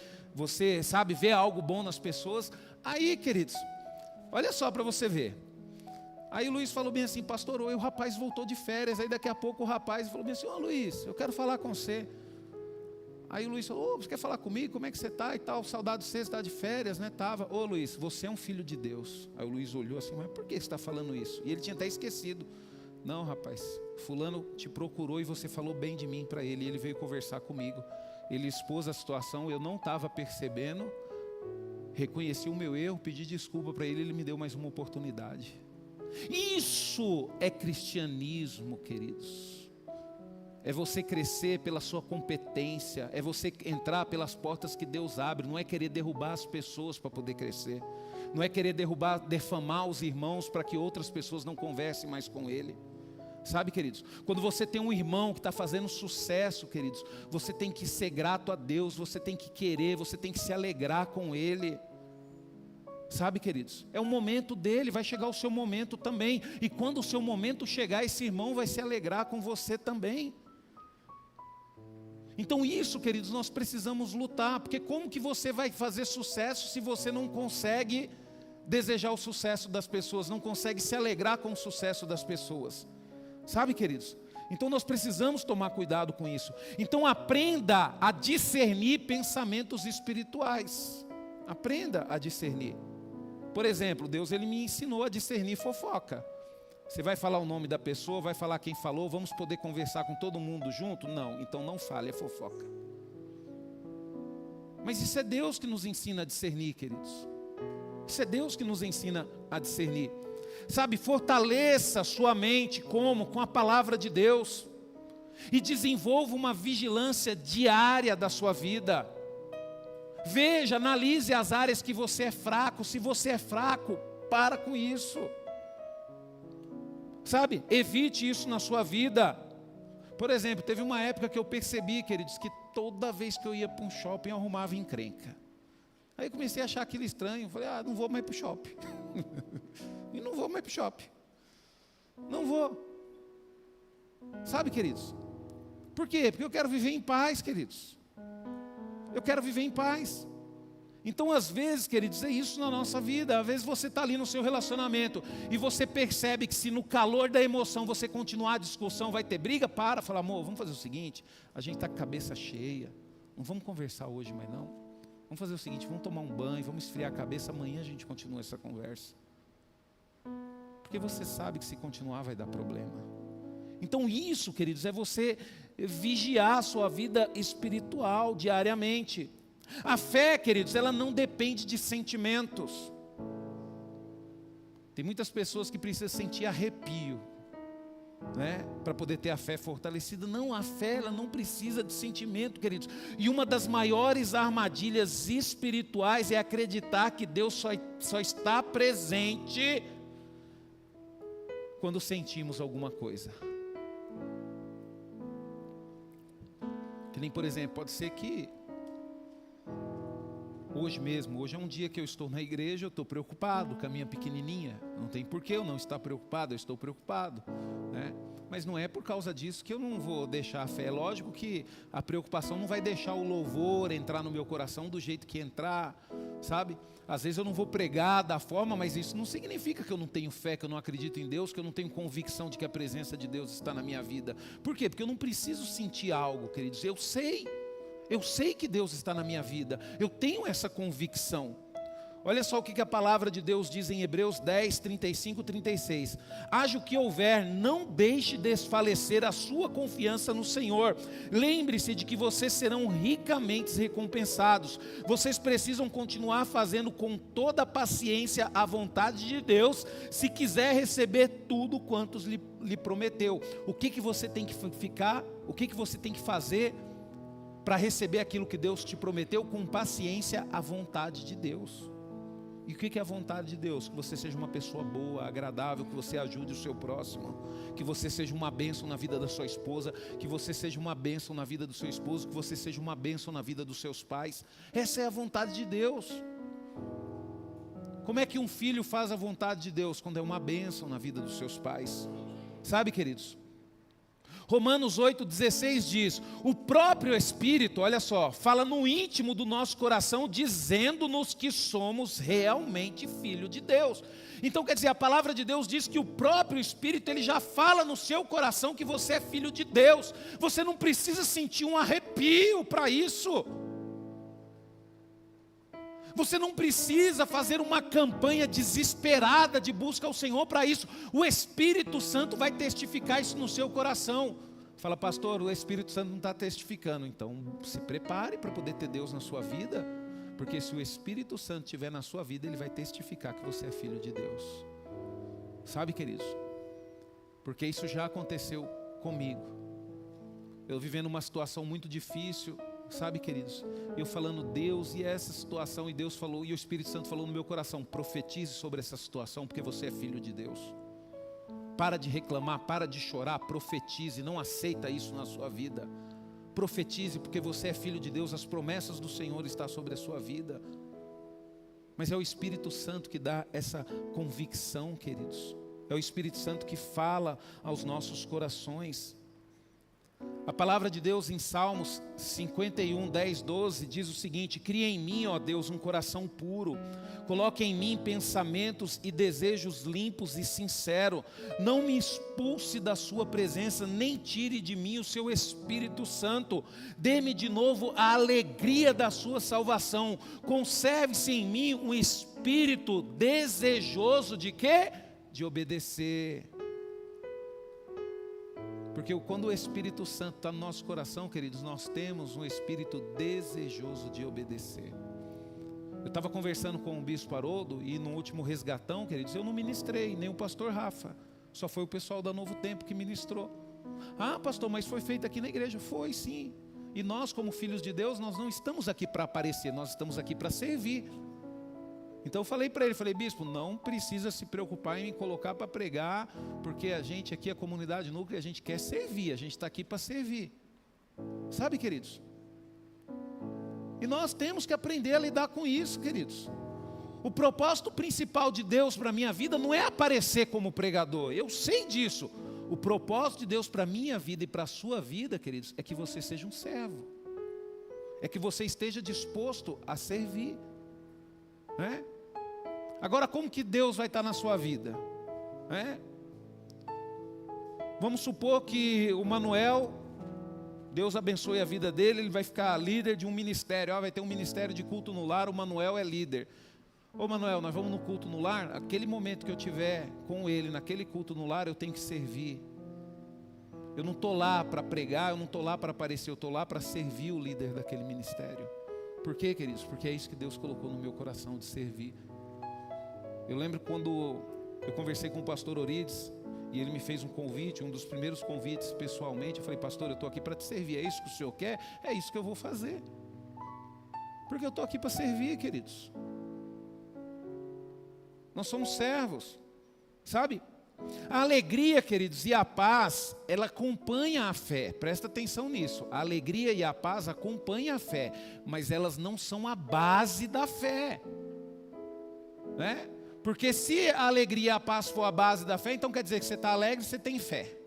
sabe, ver algo bom nas pessoas. Aí, queridos, olha só para você ver. Aí o Luiz falou bem assim, pastor, o rapaz voltou de férias. Aí daqui a pouco o rapaz falou bem assim, Luiz, eu quero falar com você. Aí o Luiz falou, você quer falar comigo? Como é que você está e tal? Saudade de você está de férias, né? Tava. Luiz, você é um filho de Deus. Aí o Luiz olhou assim, mas por que você está falando isso? E ele tinha até esquecido. Não, rapaz, fulano te procurou e você falou bem de mim para ele. E ele veio conversar comigo. Ele expôs a situação, eu não estava percebendo. Reconheci o meu erro, pedi desculpa para ele, ele me deu mais uma oportunidade. Isso é cristianismo, queridos. É você crescer pela sua competência, é você entrar pelas portas que Deus abre. Não é querer derrubar as pessoas para poder crescer. Não é querer defamar os irmãos para que outras pessoas não conversem mais com ele. Sabe, queridos, quando você tem um irmão que está fazendo sucesso, queridos, você tem que ser grato a Deus, você tem que querer, você tem que se alegrar com ele. Sabe, queridos, é o momento dele, vai chegar o seu momento também. E quando o seu momento chegar, esse irmão vai se alegrar com você também. Então isso, queridos, nós precisamos lutar, porque como que você vai fazer sucesso se você não consegue desejar o sucesso das pessoas, não consegue se alegrar com o sucesso das pessoas? Sabe, queridos? Então nós precisamos tomar cuidado com isso. Então aprenda a discernir pensamentos espirituais. Aprenda a discernir. Por exemplo, Deus ele me ensinou a discernir fofoca. Você vai falar o nome da pessoa, vai falar quem falou, vamos poder conversar com todo mundo junto? Não, então não fale, é fofoca. Mas isso é Deus que nos ensina a discernir, queridos. Isso é Deus que nos ensina a discernir. Sabe, fortaleça sua mente como? Com a palavra de Deus. E desenvolva uma vigilância diária da sua vida. Veja, analise as áreas que você é fraco. Se você é fraco, para com isso. Sabe, evite isso na sua vida. Por exemplo, teve uma época que eu percebi, queridos, que toda vez que eu ia para um shopping, eu arrumava encrenca. Aí eu comecei a achar aquilo estranho. Falei, não vou mais para o shopping. E não vou mais para o shopping. Não vou. Sabe, queridos? Por quê? Porque eu quero viver em paz, queridos. Eu quero viver em paz. Então, às vezes, queridos, é isso na nossa vida. Às vezes você está ali no seu relacionamento e você percebe que se no calor da emoção você continuar a discussão, vai ter briga, fala, amor, vamos fazer o seguinte, a gente está com a cabeça cheia, não vamos conversar hoje mais não. Vamos fazer o seguinte, vamos tomar um banho, vamos esfriar a cabeça, amanhã a gente continua essa conversa. Porque você sabe que se continuar vai dar problema. Então isso, queridos, é você vigiar a sua vida espiritual diariamente. A fé, queridos, ela não depende de sentimentos. Tem muitas pessoas que precisam sentir arrepio, para poder ter a fé fortalecida. Não, a fé ela não precisa de sentimento, queridos. E uma das maiores armadilhas espirituais é acreditar que Deus só está presente quando sentimos alguma coisa. Que nem, por exemplo, pode ser que hoje é um dia que eu estou na igreja, eu estou preocupado com a minha pequenininha. Não tem por que eu não estar preocupado, eu estou preocupado, né? Mas não é por causa disso que eu não vou deixar a fé. É lógico que a preocupação não vai deixar o louvor entrar no meu coração do jeito que entrar, sabe? Às vezes eu não vou pregar da forma, mas isso não significa que eu não tenho fé, que eu não acredito em Deus, que eu não tenho convicção de que a presença de Deus está na minha vida. Por quê? Porque eu não preciso sentir algo, queridos. Eu sei que Deus está na minha vida. Eu tenho essa convicção. Olha só o que a palavra de Deus diz em Hebreus 10, 35 e 36. Haja o que houver, não deixe desfalecer a sua confiança no Senhor. Lembre-se de que vocês serão ricamente recompensados. Vocês precisam continuar fazendo com toda a paciência a vontade de Deus, se quiser receber tudo quanto lhe prometeu. O que você tem que ficar? O que você tem que fazer para receber aquilo que Deus te prometeu? Com paciência a vontade de Deus. E o que é a vontade de Deus? Que você seja uma pessoa boa, agradável, que você ajude o seu próximo, que você seja uma bênção na vida da sua esposa, que você seja uma bênção na vida do seu esposo, que você seja uma bênção na vida dos seus pais. Essa é a vontade de Deus. Como é que um filho faz a vontade de Deus? Quando é uma bênção na vida dos seus pais. Sabe, queridos? Romanos 8,16 diz: o próprio Espírito, olha só, fala no íntimo do nosso coração, dizendo-nos que somos realmente filho de Deus. Então quer dizer, a palavra de Deus diz que o próprio Espírito, ele já fala no seu coração que você é filho de Deus. Você não precisa sentir um arrepio para isso. Você não precisa fazer uma campanha desesperada de busca ao Senhor para isso. O Espírito Santo vai testificar isso no seu coração. Fala, pastor, o Espírito Santo não está testificando. Então se prepare para poder ter Deus na sua vida. Porque se o Espírito Santo estiver na sua vida, ele vai testificar que você é filho de Deus. Sabe, queridos? Porque isso já aconteceu comigo. Eu vivendo uma situação muito difícil. Sabe, queridos, eu falando Deus e essa situação, e Deus falou, e o Espírito Santo falou no meu coração: profetize sobre essa situação, porque você é filho de Deus. Para de reclamar, para de chorar, profetize, não aceita isso na sua vida. Profetize, porque você é filho de Deus, as promessas do Senhor estão sobre a sua vida. Mas é o Espírito Santo que dá essa convicção, queridos. É o Espírito Santo que fala aos nossos corações. A palavra de Deus em Salmos 51, 10, 12 diz o seguinte: cria em mim, ó Deus, um coração puro, coloque em mim pensamentos e desejos limpos e sinceros, não me expulse da sua presença, nem tire de mim o seu Espírito Santo, dê-me de novo a alegria da sua salvação, conserve-se em mim um espírito desejoso de quê? De obedecer. Porque quando o Espírito Santo está no nosso coração, queridos, nós temos um espírito desejoso de obedecer. Eu estava conversando com o bispo Haroldo, e no último resgatão, queridos, eu não ministrei, nem o pastor Rafa, só foi o pessoal da Novo Tempo que ministrou. Ah, pastor, mas foi feito aqui na igreja. Foi sim. E nós, como filhos de Deus, nós não estamos aqui para aparecer, nós estamos aqui para servir. Então eu falei para ele, bispo, não precisa se preocupar em me colocar para pregar, porque a gente aqui, a comunidade núclea, a gente quer servir, a gente está aqui para servir. Sabe, queridos? E nós temos que aprender a lidar com isso, queridos. O propósito principal de Deus para a minha vida não é aparecer como pregador, eu sei disso. O propósito de Deus para a minha vida e para a sua vida, queridos, é que você seja um servo. É que você esteja disposto a servir. Né? Agora, como que Deus vai estar na sua vida? Vamos supor que o Manuel, Deus abençoe a vida dele, ele vai ficar líder de um ministério. Vai ter um ministério de culto no lar, o Manuel é líder. Ô Manuel, nós vamos no culto no lar. Aquele momento que eu tiver com ele, naquele culto no lar, eu tenho que servir. Eu não estou lá para pregar, eu não estou lá para aparecer, eu estou lá para servir o líder daquele ministério. Por quê, queridos? Porque é isso que Deus colocou no meu coração, de servir. Eu lembro quando eu conversei com o pastor Orides, e ele me fez um convite, um dos primeiros convites pessoalmente. Eu falei, pastor, eu estou aqui para te servir, é isso que o senhor quer? É isso que eu vou fazer. Porque eu estou aqui para servir, queridos. Nós somos servos, sabe? A alegria, queridos, e a paz, ela acompanha a fé. Presta atenção nisso. A alegria e a paz acompanham a fé, mas elas não são a base da fé, né? Porque se a alegria e a paz for a base da fé, então quer dizer que você está alegre, você tem fé.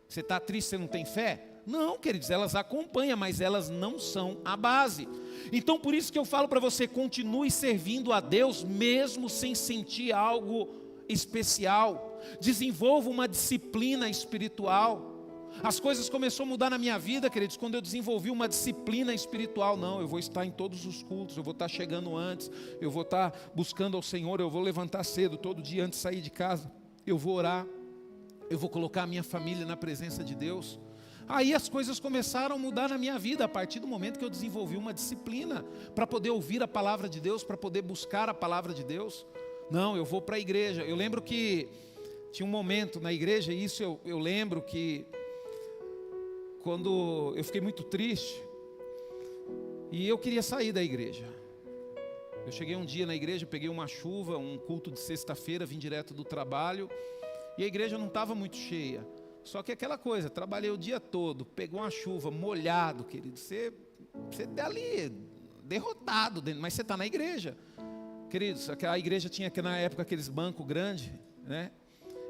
Você está triste, você não tem fé? Não, queridos, elas acompanham, mas elas não são a base. Então por isso que eu falo para você, continue servindo a Deus, mesmo sem sentir algo especial. Desenvolva uma disciplina espiritual. As coisas começaram a mudar na minha vida, queridos, quando eu desenvolvi uma disciplina espiritual. Não, eu vou estar em todos os cultos, eu vou estar chegando antes, eu vou estar buscando ao Senhor, eu vou levantar cedo todo dia antes de sair de casa, eu vou orar, eu vou colocar a minha família na presença de Deus. Aí as coisas começaram a mudar na minha vida, a partir do momento que eu desenvolvi uma disciplina, para poder ouvir a palavra de Deus, para poder buscar a palavra de Deus. Não, eu vou para a igreja. Eu lembro que tinha um momento na igreja, e isso eu lembro que, quando eu fiquei muito triste, e eu queria sair da igreja. Eu cheguei um dia na igreja, peguei uma chuva, um culto de sexta-feira, vim direto do trabalho, e a igreja não estava muito cheia. Só que aquela coisa, trabalhei o dia todo, pegou uma chuva, molhado, querido, você está ali, derrotado, mas você está na igreja. Queridos, a igreja tinha na época aqueles bancos grandes, né?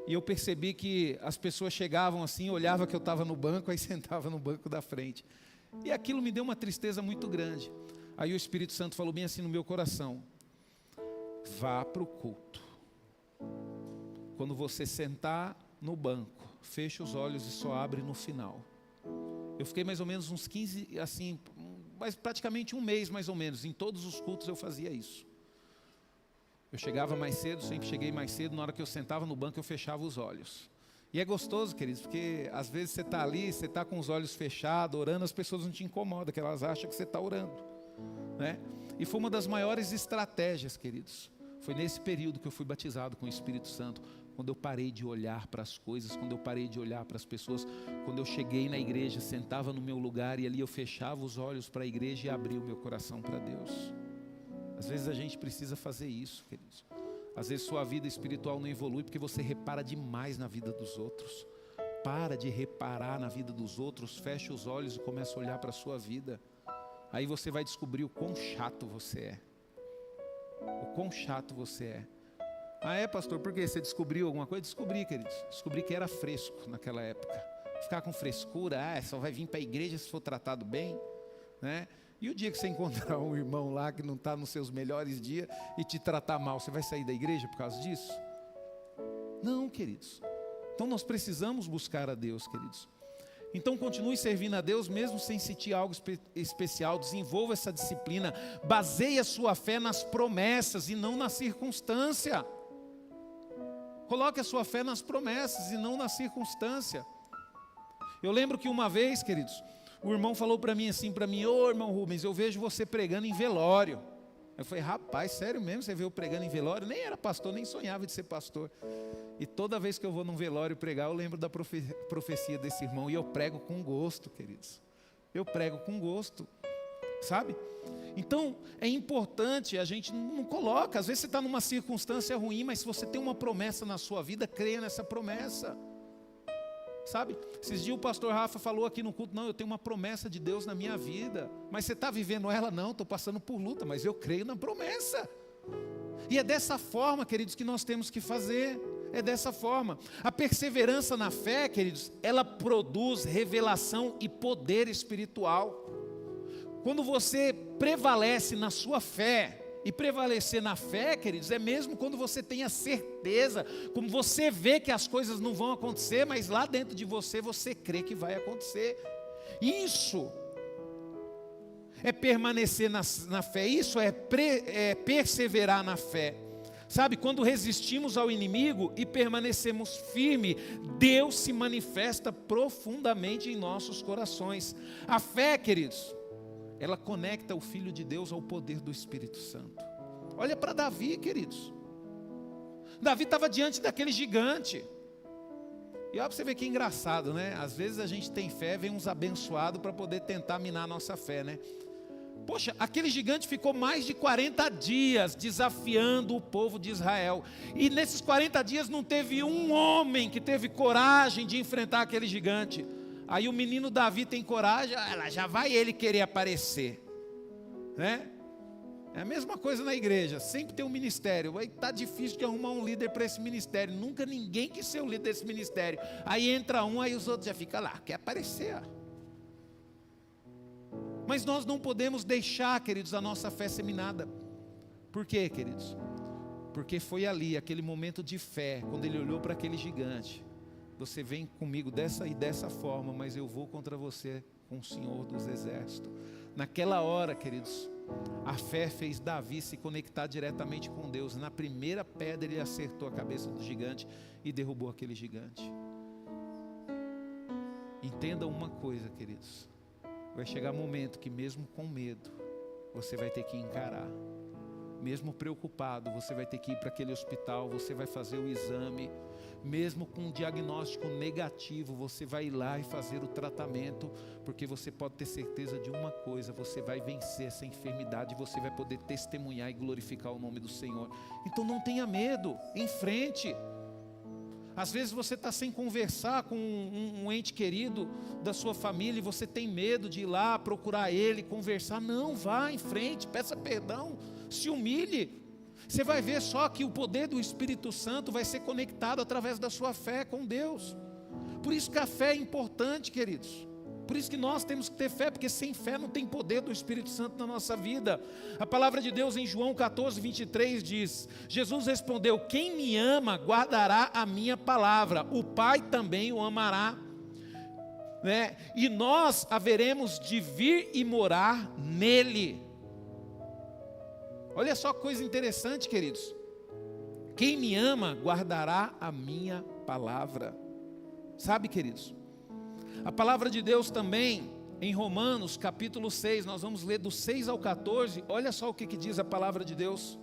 E eu percebi que as pessoas chegavam assim, olhavam que eu estava no banco, aí sentava no banco da frente. E aquilo me deu uma tristeza muito grande. Aí o Espírito Santo falou bem assim no meu coração: vá para o culto. Quando você sentar no banco, feche os olhos e só abre no final. Eu fiquei mais ou menos uns 15, assim, mas praticamente um mês mais ou menos. Em todos os cultos eu fazia isso. Eu chegava mais cedo, sempre cheguei mais cedo. Na hora que eu sentava no banco, eu fechava os olhos. E é gostoso, queridos, porque às vezes você está ali, você está com os olhos fechados, orando, as pessoas não te incomodam, que elas acham que você está orando, né? E foi uma das maiores estratégias, queridos. Foi nesse período que eu fui batizado com o Espírito Santo, quando eu parei de olhar para as coisas, quando eu parei de olhar para as pessoas, quando eu cheguei na igreja, sentava no meu lugar e ali eu fechava os olhos para a igreja e abria o meu coração para Deus. Às vezes a gente precisa fazer isso, queridos. Às vezes sua vida espiritual não evolui porque você repara demais na vida dos outros. Para de reparar na vida dos outros, fecha os olhos e começa a olhar para a sua vida. Aí você vai descobrir o quão chato você é. O quão chato você é. Ah, é, pastor, por quê? Você descobriu alguma coisa? Descobri, queridos. Descobri que era fresco naquela época. Ficar com frescura, só vai vir para a igreja se for tratado bem, né? E o dia que você encontrar um irmão lá que não está nos seus melhores dias e te tratar mal, você vai sair da igreja por causa disso? Não, queridos. Então nós precisamos buscar a Deus, queridos. Então continue servindo a Deus mesmo sem sentir algo especial. Desenvolva essa disciplina. Baseie a sua fé nas promessas e não na circunstância. Coloque a sua fé nas promessas e não na circunstância. Eu lembro que uma vez, queridos, o irmão falou para mim assim, ô irmão Rubens, eu vejo você pregando em velório. Eu falei, rapaz, sério mesmo, você veio pregando em velório? Nem era pastor, nem sonhava de ser pastor. E toda vez que eu vou num velório pregar, eu lembro da profecia desse irmão. E eu prego com gosto, queridos. Eu prego com gosto, sabe? Então, é importante, a gente não coloca. Às vezes você está numa circunstância ruim, mas se você tem uma promessa na sua vida, creia nessa promessa. Sabe, esses dias o pastor Rafa falou aqui no culto, não, eu tenho uma promessa de Deus na minha vida. Mas você está vivendo ela? Não, estou passando por luta, mas eu creio na promessa. E é dessa forma, queridos, que nós temos que fazer. É dessa forma. A perseverança na fé, queridos, ela produz revelação e poder espiritual. Quando você prevalece na sua fé, e prevalecer na fé, queridos, é mesmo quando você tem a certeza, como você vê que as coisas não vão acontecer, mas lá dentro de você, você crê que vai acontecer. Isso é permanecer na fé, isso é perseverar na fé. Sabe, quando resistimos ao inimigo e permanecemos firmes, Deus se manifesta profundamente em nossos corações. A fé, queridos, ela conecta o Filho de Deus ao poder do Espírito Santo. Olha para Davi, queridos. Davi estava diante daquele gigante. E olha para você ver que engraçado, né? Às vezes a gente tem fé, vem uns abençoados para poder tentar minar a nossa fé, né? Poxa, aquele gigante ficou mais de 40 dias desafiando o povo de Israel. E nesses 40 dias não teve um homem que teve coragem de enfrentar aquele gigante. Aí o menino Davi tem coragem, já vai ele querer aparecer, né? É a mesma coisa na igreja, sempre tem um ministério. Vai estar difícil de arrumar um líder para esse ministério. Nunca ninguém quis ser o líder desse ministério. Aí entra um, aí os outros já ficam lá, quer aparecer, ó. Mas nós não podemos deixar, queridos, a nossa fé ser minada. Por quê, queridos? Porque foi ali, aquele momento de fé, quando ele olhou para aquele gigante. Você vem comigo dessa e dessa forma, mas eu vou contra você com o Senhor dos Exércitos. Naquela hora, queridos, a fé fez Davi se conectar diretamente com Deus. Na primeira pedra ele acertou a cabeça do gigante e derrubou aquele gigante. Entenda uma coisa, queridos. Vai chegar um momento que mesmo com medo, você vai ter que encarar. Mesmo preocupado, você vai ter que ir para aquele hospital, você vai fazer o exame. Mesmo com um diagnóstico negativo, você vai ir lá e fazer o tratamento. Porque você pode ter certeza de uma coisa, você vai vencer essa enfermidade, você vai poder testemunhar e glorificar o nome do Senhor. Então não tenha medo, enfrente. Às vezes você está sem conversar com um ente querido da sua família e você tem medo de ir lá procurar ele, conversar. Não, vá em frente, peça perdão, se humilhe. Você vai ver só que o poder do Espírito Santo vai ser conectado através da sua fé com Deus. Por isso que a fé é importante, queridos. Por isso que nós temos que ter fé, porque sem fé não tem poder do Espírito Santo na nossa vida. A palavra de Deus em João 14, 23 diz: Jesus respondeu: quem me ama guardará a minha palavra, o Pai também o amará, né? E nós haveremos de vir e morar nele. Olha só que coisa interessante, queridos. Quem me ama guardará a minha palavra. Sabe, queridos? A palavra de Deus também, em Romanos capítulo 6, nós vamos ler do 6 ao 14, olha só o que diz a palavra de Deus.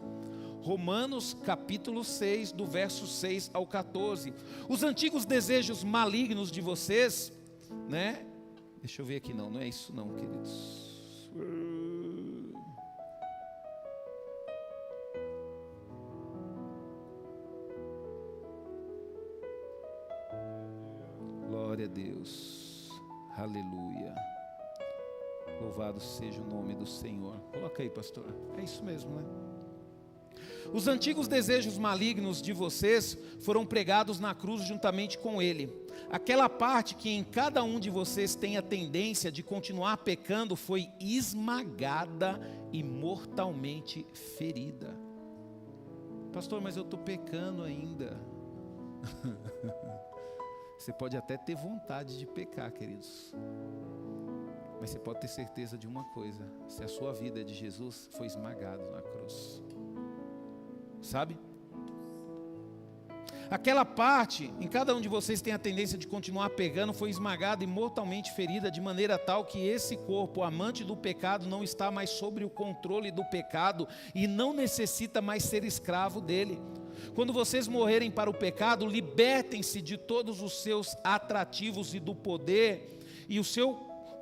Romanos capítulo 6, do verso 6 ao 14. Os antigos desejos malignos de vocês, né? Deixa eu ver aqui, não é isso não, queridos. Glória a Deus. Aleluia. Louvado seja o nome do Senhor. Coloca aí, pastor. É isso mesmo, né? Os antigos desejos malignos de vocês foram pregados na cruz juntamente com ele. Aquela parte que em cada um de vocês tem a tendência de continuar pecando foi esmagada e mortalmente ferida. Pastor, mas eu estou pecando ainda. Você pode até ter vontade de pecar, queridos, mas você pode ter certeza de uma coisa: se a sua vida é de Jesus, foi esmagado na cruz. Sabe? Aquela parte, em cada um de vocês tem a tendência de continuar pegando, foi esmagada e mortalmente ferida, de maneira tal que esse corpo, amante do pecado, não está mais sob o controle do pecado e não necessita mais ser escravo dele. Quando vocês morrerem para o pecado, libertem-se de todos os seus atrativos e do poder, e o seu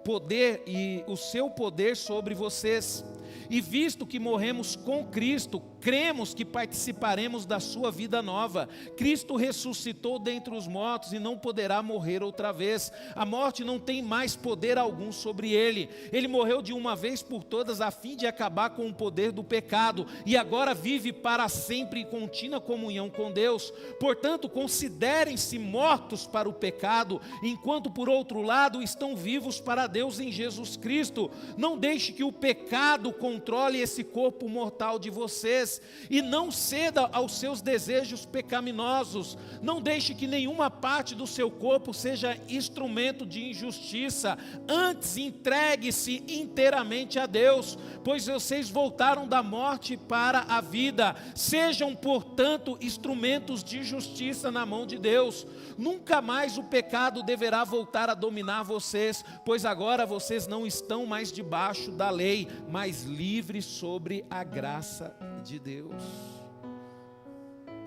poder sobre vocês. E visto que morremos com Cristo, cremos que participaremos da sua vida nova. Cristo ressuscitou dentre os mortos e não poderá morrer outra vez. A morte não tem mais poder algum sobre ele. Ele morreu de uma vez por todas a fim de acabar com o poder do pecado e agora vive para sempre em contínua comunhão com Deus. Portanto, considerem-se mortos para o pecado, enquanto por outro lado estão vivos para Deus em Jesus Cristo. Não deixe que o pecado controle esse corpo mortal de vocês e não ceda aos seus desejos pecaminosos. Não deixe que nenhuma parte do seu corpo seja instrumento de injustiça. Antes, entregue-se inteiramente a Deus, pois vocês voltaram da morte para a vida. Sejam, portanto, instrumentos de justiça na mão de Deus. Nunca mais o pecado deverá voltar a dominar vocês, pois agora vocês não estão mais debaixo da lei, mas livres sobre a graça de Deus.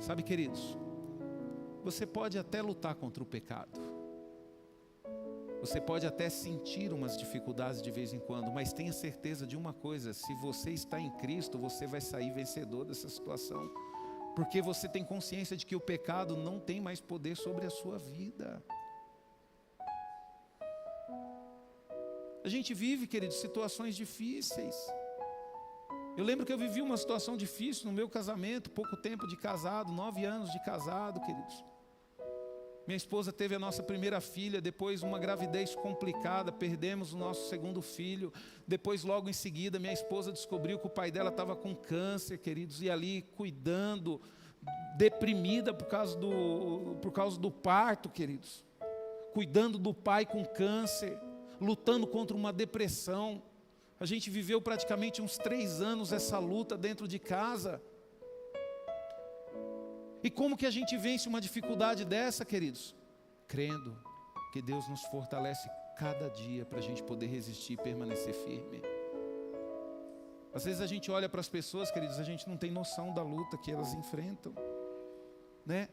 Sabe, queridos, você pode até lutar contra o pecado, Você pode até sentir umas dificuldades de vez em quando, mas tenha certeza de uma coisa: se você está em Cristo, você vai sair vencedor dessa situação, porque você tem consciência de que o pecado não tem mais poder sobre a sua vida. A gente vive, queridos, situações difíceis. Eu lembro que eu vivi uma situação difícil no meu casamento, pouco tempo de casado, 9 anos de casado, queridos. Minha esposa teve a nossa primeira filha, depois uma gravidez complicada, perdemos o nosso segundo filho. Depois, logo em seguida, minha esposa descobriu que o pai dela estava com câncer, queridos, e ali cuidando, deprimida por causa do parto, queridos. Cuidando do pai com câncer, lutando contra uma depressão. A gente viveu praticamente uns 3 anos essa luta dentro de casa. E como que a gente vence uma dificuldade dessa, queridos? Crendo que Deus nos fortalece cada dia para a gente poder resistir e permanecer firme. Às vezes a gente olha para as pessoas, queridos, a gente não tem noção da luta que elas enfrentam, né?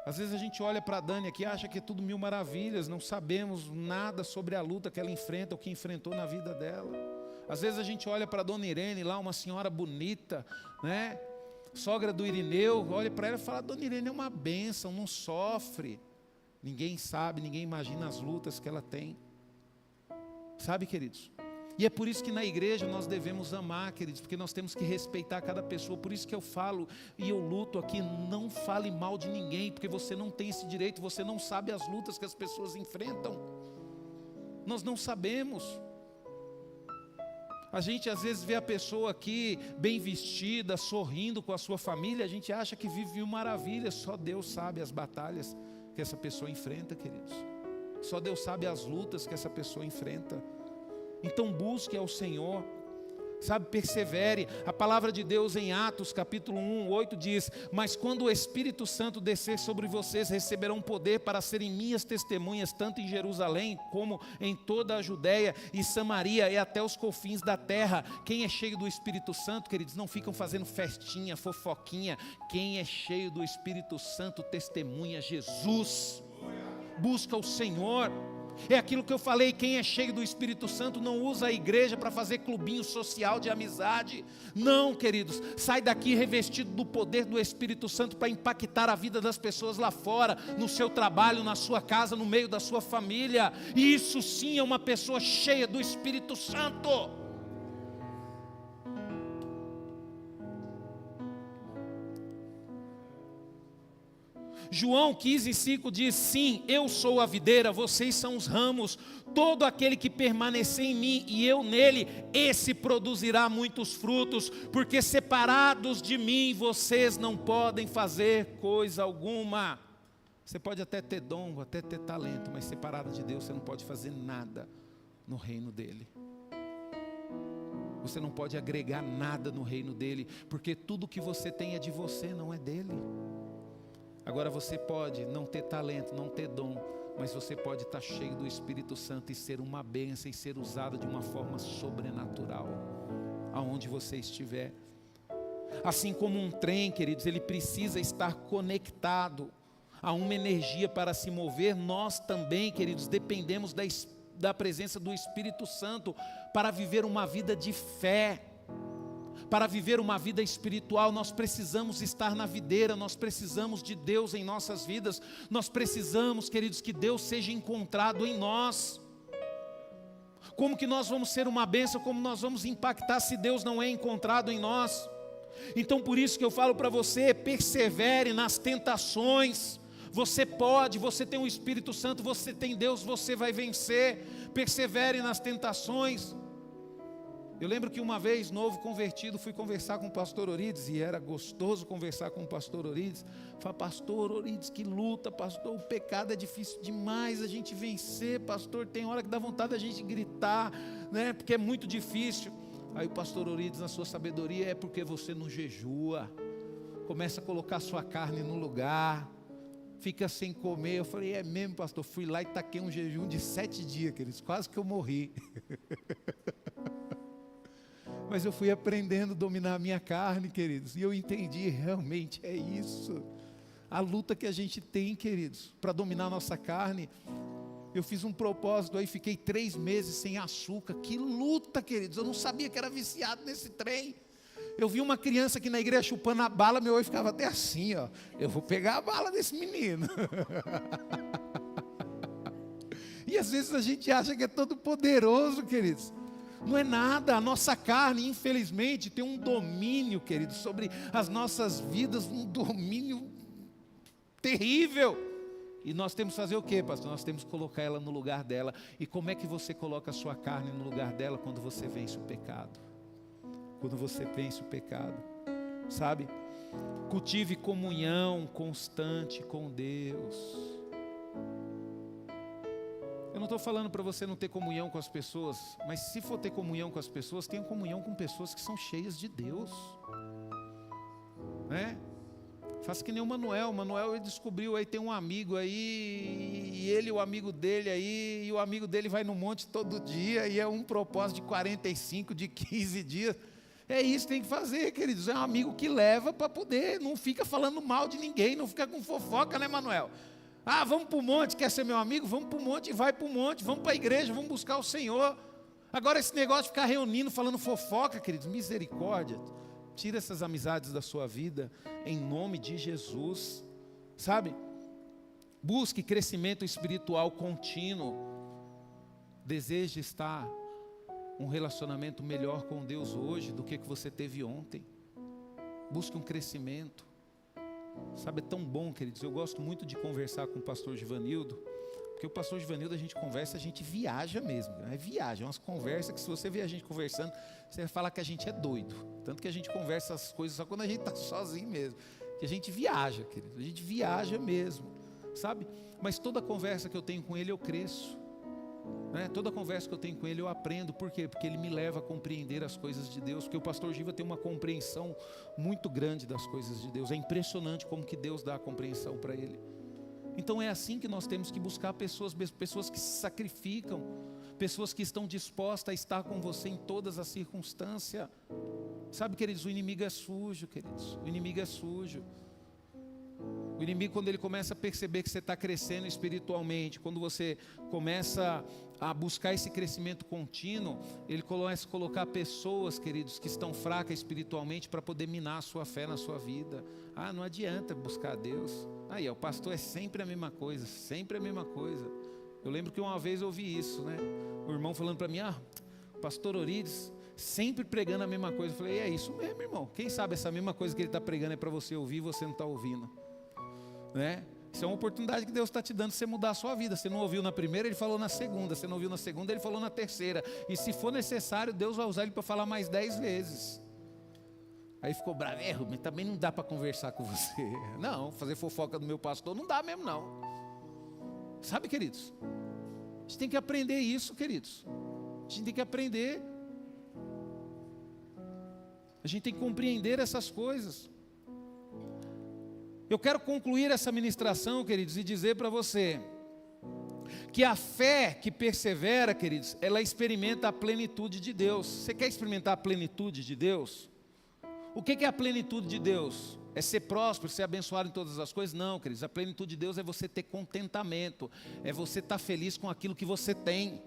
Às vezes a gente olha para a Dani aqui e acha que é tudo mil maravilhas, não sabemos nada sobre a luta que ela enfrenta, o que enfrentou na vida dela. Às vezes a gente olha para a Dona Irene lá, uma senhora bonita, né? Sogra do Irineu, olha para ela e fala: Dona Irene é uma bênção, não sofre. Ninguém sabe, ninguém imagina as lutas que ela tem. Sabe, queridos? E é por isso que na igreja nós devemos amar, queridos, porque nós temos que respeitar cada pessoa. Por isso que eu falo e eu luto aqui: não fale mal de ninguém, porque você não tem esse direito, você não sabe as lutas que as pessoas enfrentam. Nós não sabemos. A gente às vezes vê a pessoa aqui bem vestida, sorrindo com a sua família, a gente acha que vive mil maravilhas. Só Deus sabe as batalhas que essa pessoa enfrenta, queridos. Só Deus sabe as lutas que essa pessoa enfrenta. Então busque ao Senhor, sabe, persevere. A palavra de Deus em Atos capítulo 1:8 diz: mas quando o Espírito Santo descer sobre vocês, receberão poder para serem minhas testemunhas, tanto em Jerusalém, como em toda a Judéia e Samaria e até os confins da terra. Quem é cheio do Espírito Santo, queridos, não ficam fazendo festinha, fofoquinha. Quem é cheio do Espírito Santo testemunha Jesus, busca o Senhor. É aquilo que eu falei: quem é cheio do Espírito Santo não usa a igreja para fazer clubinho social de amizade. Não, queridos, sai daqui revestido do poder do Espírito Santo para impactar a vida das pessoas lá fora, no seu trabalho, na sua casa, no meio da sua família. E isso sim é uma pessoa cheia do Espírito Santo. João 15:5 diz: sim, eu sou a videira, vocês são os ramos. Todo aquele que permanecer em mim e eu nele, esse produzirá muitos frutos, porque separados de mim vocês não podem fazer coisa alguma. Você pode até ter dom, até ter talento, mas separado de Deus você não pode fazer nada no reino dele. Você não pode agregar nada no reino dele, porque tudo que você tem é de você, não é dele. Agora você pode não ter talento, não ter dom, mas você pode estar cheio do Espírito Santo e ser uma bênção e ser usado de uma forma sobrenatural, aonde você estiver. Assim como um trem, queridos, ele precisa estar conectado a uma energia para se mover. Nós também, queridos, dependemos da presença do Espírito Santo para viver uma vida de fé. Para viver uma vida espiritual, nós precisamos estar na videira, nós precisamos de Deus em nossas vidas, nós precisamos, queridos, que Deus seja encontrado em nós. Como que nós vamos ser uma bênção, como nós vamos impactar se Deus não é encontrado em nós? Então por isso que eu falo para você: persevere nas tentações. Você pode, você tem o Espírito Santo, você tem Deus, você vai vencer. Persevere nas tentações. Eu lembro que uma vez, novo convertido, fui conversar com o pastor Orides, e era gostoso conversar com o pastor Orides. Falei: pastor Orides, que luta, pastor, o pecado é difícil demais a gente vencer, pastor, tem hora que dá vontade da gente gritar, né, porque é muito difícil. Aí o pastor Orides, na sua sabedoria: é porque você não jejua, começa a colocar sua carne no lugar, fica sem comer. Eu falei: é mesmo, pastor? Fui lá e taquei um jejum de 7 dias, queridos, quase que eu morri. Mas eu fui aprendendo a dominar a minha carne, queridos, e eu entendi, realmente é isso. A luta que a gente tem, queridos, para dominar a nossa carne. Eu fiz um propósito aí, fiquei 3 meses sem açúcar. Que luta, queridos. Eu não sabia que era viciado nesse trem. Eu vi uma criança aqui na igreja chupando a bala, meu olho ficava até assim, ó. Eu vou pegar a bala desse menino. E às vezes a gente acha que é todo poderoso, queridos. Não é nada, a nossa carne, infelizmente, tem um domínio, queridos, sobre as nossas vidas, um domínio terrível. E nós temos que fazer o quê, pastor? Nós temos que colocar ela no lugar dela. E como é que você coloca a sua carne no lugar dela? Quando você vence o pecado. Quando você vence o pecado, sabe? Cultive comunhão constante com Deus. Eu não estou falando para você não ter comunhão com as pessoas, mas se for ter comunhão com as pessoas, tenha comunhão com pessoas que são cheias de Deus, né? Faça que nem o Manuel. Ele descobriu aí, tem um amigo aí, e ele, o amigo dele aí, e o amigo dele vai no monte todo dia, e é um propósito de 45, de 15 dias. É isso que tem que fazer, queridos. É um amigo que leva para poder, não fica falando mal de ninguém, não fica com fofoca, né, Manuel? Ah, vamos para o monte, quer ser meu amigo? Vamos para o monte, vai para o monte, vamos para a igreja, vamos buscar o Senhor. Agora esse negócio de ficar reunindo, falando fofoca, queridos, misericórdia. Tira essas amizades da sua vida, em nome de Jesus, sabe? Busque crescimento espiritual contínuo. Deseje estar um relacionamento melhor com Deus hoje do que você teve ontem. Busque um crescimento. Sabe, é tão bom, queridos. Eu gosto muito de conversar com o pastor Givanildo, porque o pastor Givanildo, a gente conversa, a gente viaja mesmo. É viagem, é umas conversas que se você ver a gente conversando, você vai falar que a gente é doido. Tanto que a gente conversa as coisas só quando a gente está sozinho mesmo. Que a gente viaja, querido. A gente viaja mesmo, sabe? Mas toda conversa que eu tenho com ele, eu cresço. Né? Toda conversa que eu tenho com ele eu aprendo. Por quê? Porque ele me leva a compreender as coisas de Deus. Porque o pastor Giva tem uma compreensão muito grande das coisas de Deus. É impressionante como que Deus dá a compreensão para ele. Então é assim que nós temos que buscar pessoas que se sacrificam, pessoas que estão dispostas a estar com você em todas as circunstâncias. Sabe, queridos, o inimigo é sujo, queridos. O inimigo é sujo. O inimigo, quando ele começa a perceber que você está crescendo espiritualmente, quando você começa a buscar esse crescimento contínuo, ele começa a colocar pessoas, queridos, que estão fracas espiritualmente para poder minar a sua fé na sua vida. Ah, não adianta buscar a Deus. Aí, o pastor é sempre a mesma coisa, sempre a mesma coisa. Eu lembro que uma vez eu ouvi isso, né? O irmão falando para mim, o pastor Orides sempre pregando a mesma coisa. Eu falei, é isso mesmo, irmão. Quem sabe essa mesma coisa que ele está pregando é para você ouvir e você não está ouvindo. Né? Isso é uma oportunidade que Deus está te dando de você mudar a sua vida. Você não ouviu na primeira, ele falou na segunda. Você não ouviu na segunda, ele falou na terceira. E se for necessário, Deus vai usar ele para falar mais 10 vezes. Aí ficou bravo, mas também não dá para conversar com você. Não, fazer fofoca do meu pastor não dá mesmo não. Sabe, queridos? A gente tem que aprender isso, queridos. A gente tem que aprender. A gente tem que compreender essas coisas. Eu quero concluir essa ministração, queridos, e dizer para você que a fé que persevera, queridos, ela experimenta a plenitude de Deus. Você quer experimentar a plenitude de Deus? O que é a plenitude de Deus? É ser próspero, ser abençoado em todas as coisas? Não, queridos, a plenitude de Deus é você ter contentamento, é você estar feliz com aquilo que você tem.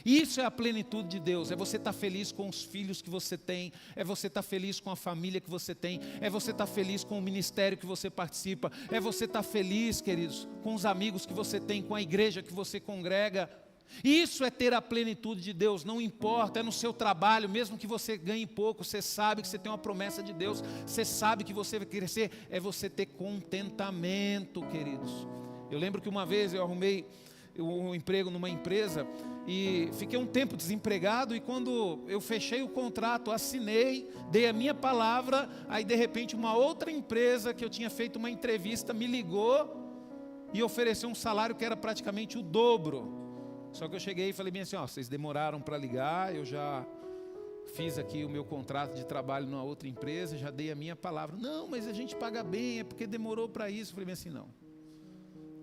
Isso é a plenitude de Deus, é você estar feliz com os filhos que você tem, é você estar feliz com a família que você tem, é você estar feliz com o ministério que você participa, é você estar feliz, queridos, com os amigos que você tem, com a igreja que você congrega. Isso é ter a plenitude de Deus, não importa, é no seu trabalho, mesmo que você ganhe pouco, você sabe que você tem uma promessa de Deus, você sabe que você vai crescer, é você ter contentamento, queridos. Eu lembro que uma vez eu arrumei um emprego numa empresa e fiquei um tempo desempregado, e quando eu fechei o contrato, assinei, dei a minha palavra, aí de repente uma outra empresa que eu tinha feito uma entrevista me ligou e ofereceu um salário que era praticamente o dobro. Só que eu cheguei e falei bem assim, vocês demoraram para ligar, eu já fiz aqui o meu contrato de trabalho numa outra empresa, já dei a minha palavra. Não, mas a gente paga bem, é porque demorou para isso. Eu falei bem assim, não.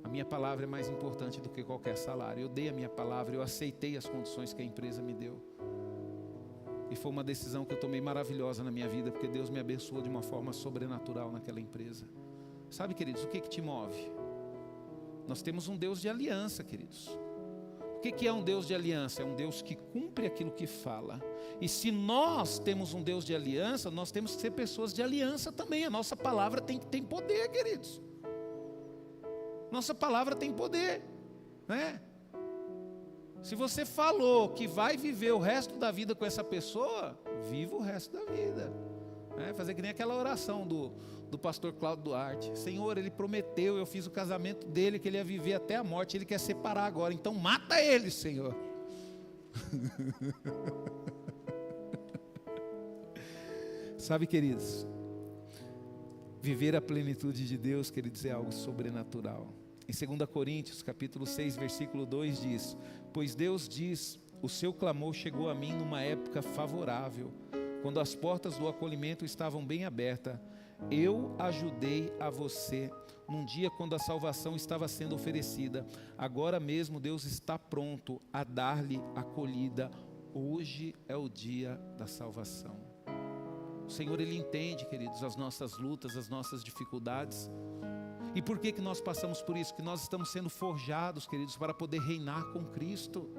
A minha palavra é mais importante do que qualquer salário. Eu dei a minha palavra, eu aceitei as condições que a empresa me deu. E foi uma decisão que eu tomei maravilhosa na minha vida, porque Deus me abençoou de uma forma sobrenatural naquela empresa. Sabe, queridos, o que te move? Nós temos um Deus de aliança, queridos. O que é um Deus de aliança? É um Deus que cumpre aquilo que fala. E se nós temos um Deus de aliança, nós temos que ser pessoas de aliança também. A nossa palavra tem poder, queridos. Nossa palavra tem poder, né? Se você falou que vai viver o resto da vida com essa pessoa, viva o resto da vida. Fazer que nem aquela oração do pastor Cláudio Duarte. Senhor, ele prometeu, eu fiz o casamento dele, que ele ia viver até a morte, ele quer separar agora, então mata ele, Senhor. Sabe, queridos, viver a plenitude de Deus, queridos, é algo sobrenatural. Em 2 Coríntios, capítulo 6, versículo 2 diz: pois Deus diz, o seu clamor chegou a mim numa época favorável, quando as portas do acolhimento estavam bem abertas. Eu ajudei a você num dia quando a salvação estava sendo oferecida. Agora mesmo Deus está pronto a dar-lhe acolhida. Hoje é o dia da salvação. O Senhor, Ele entende, queridos, as nossas lutas, as nossas dificuldades. E por que nós passamos por isso? Que nós estamos sendo forjados, queridos, para poder reinar com Cristo.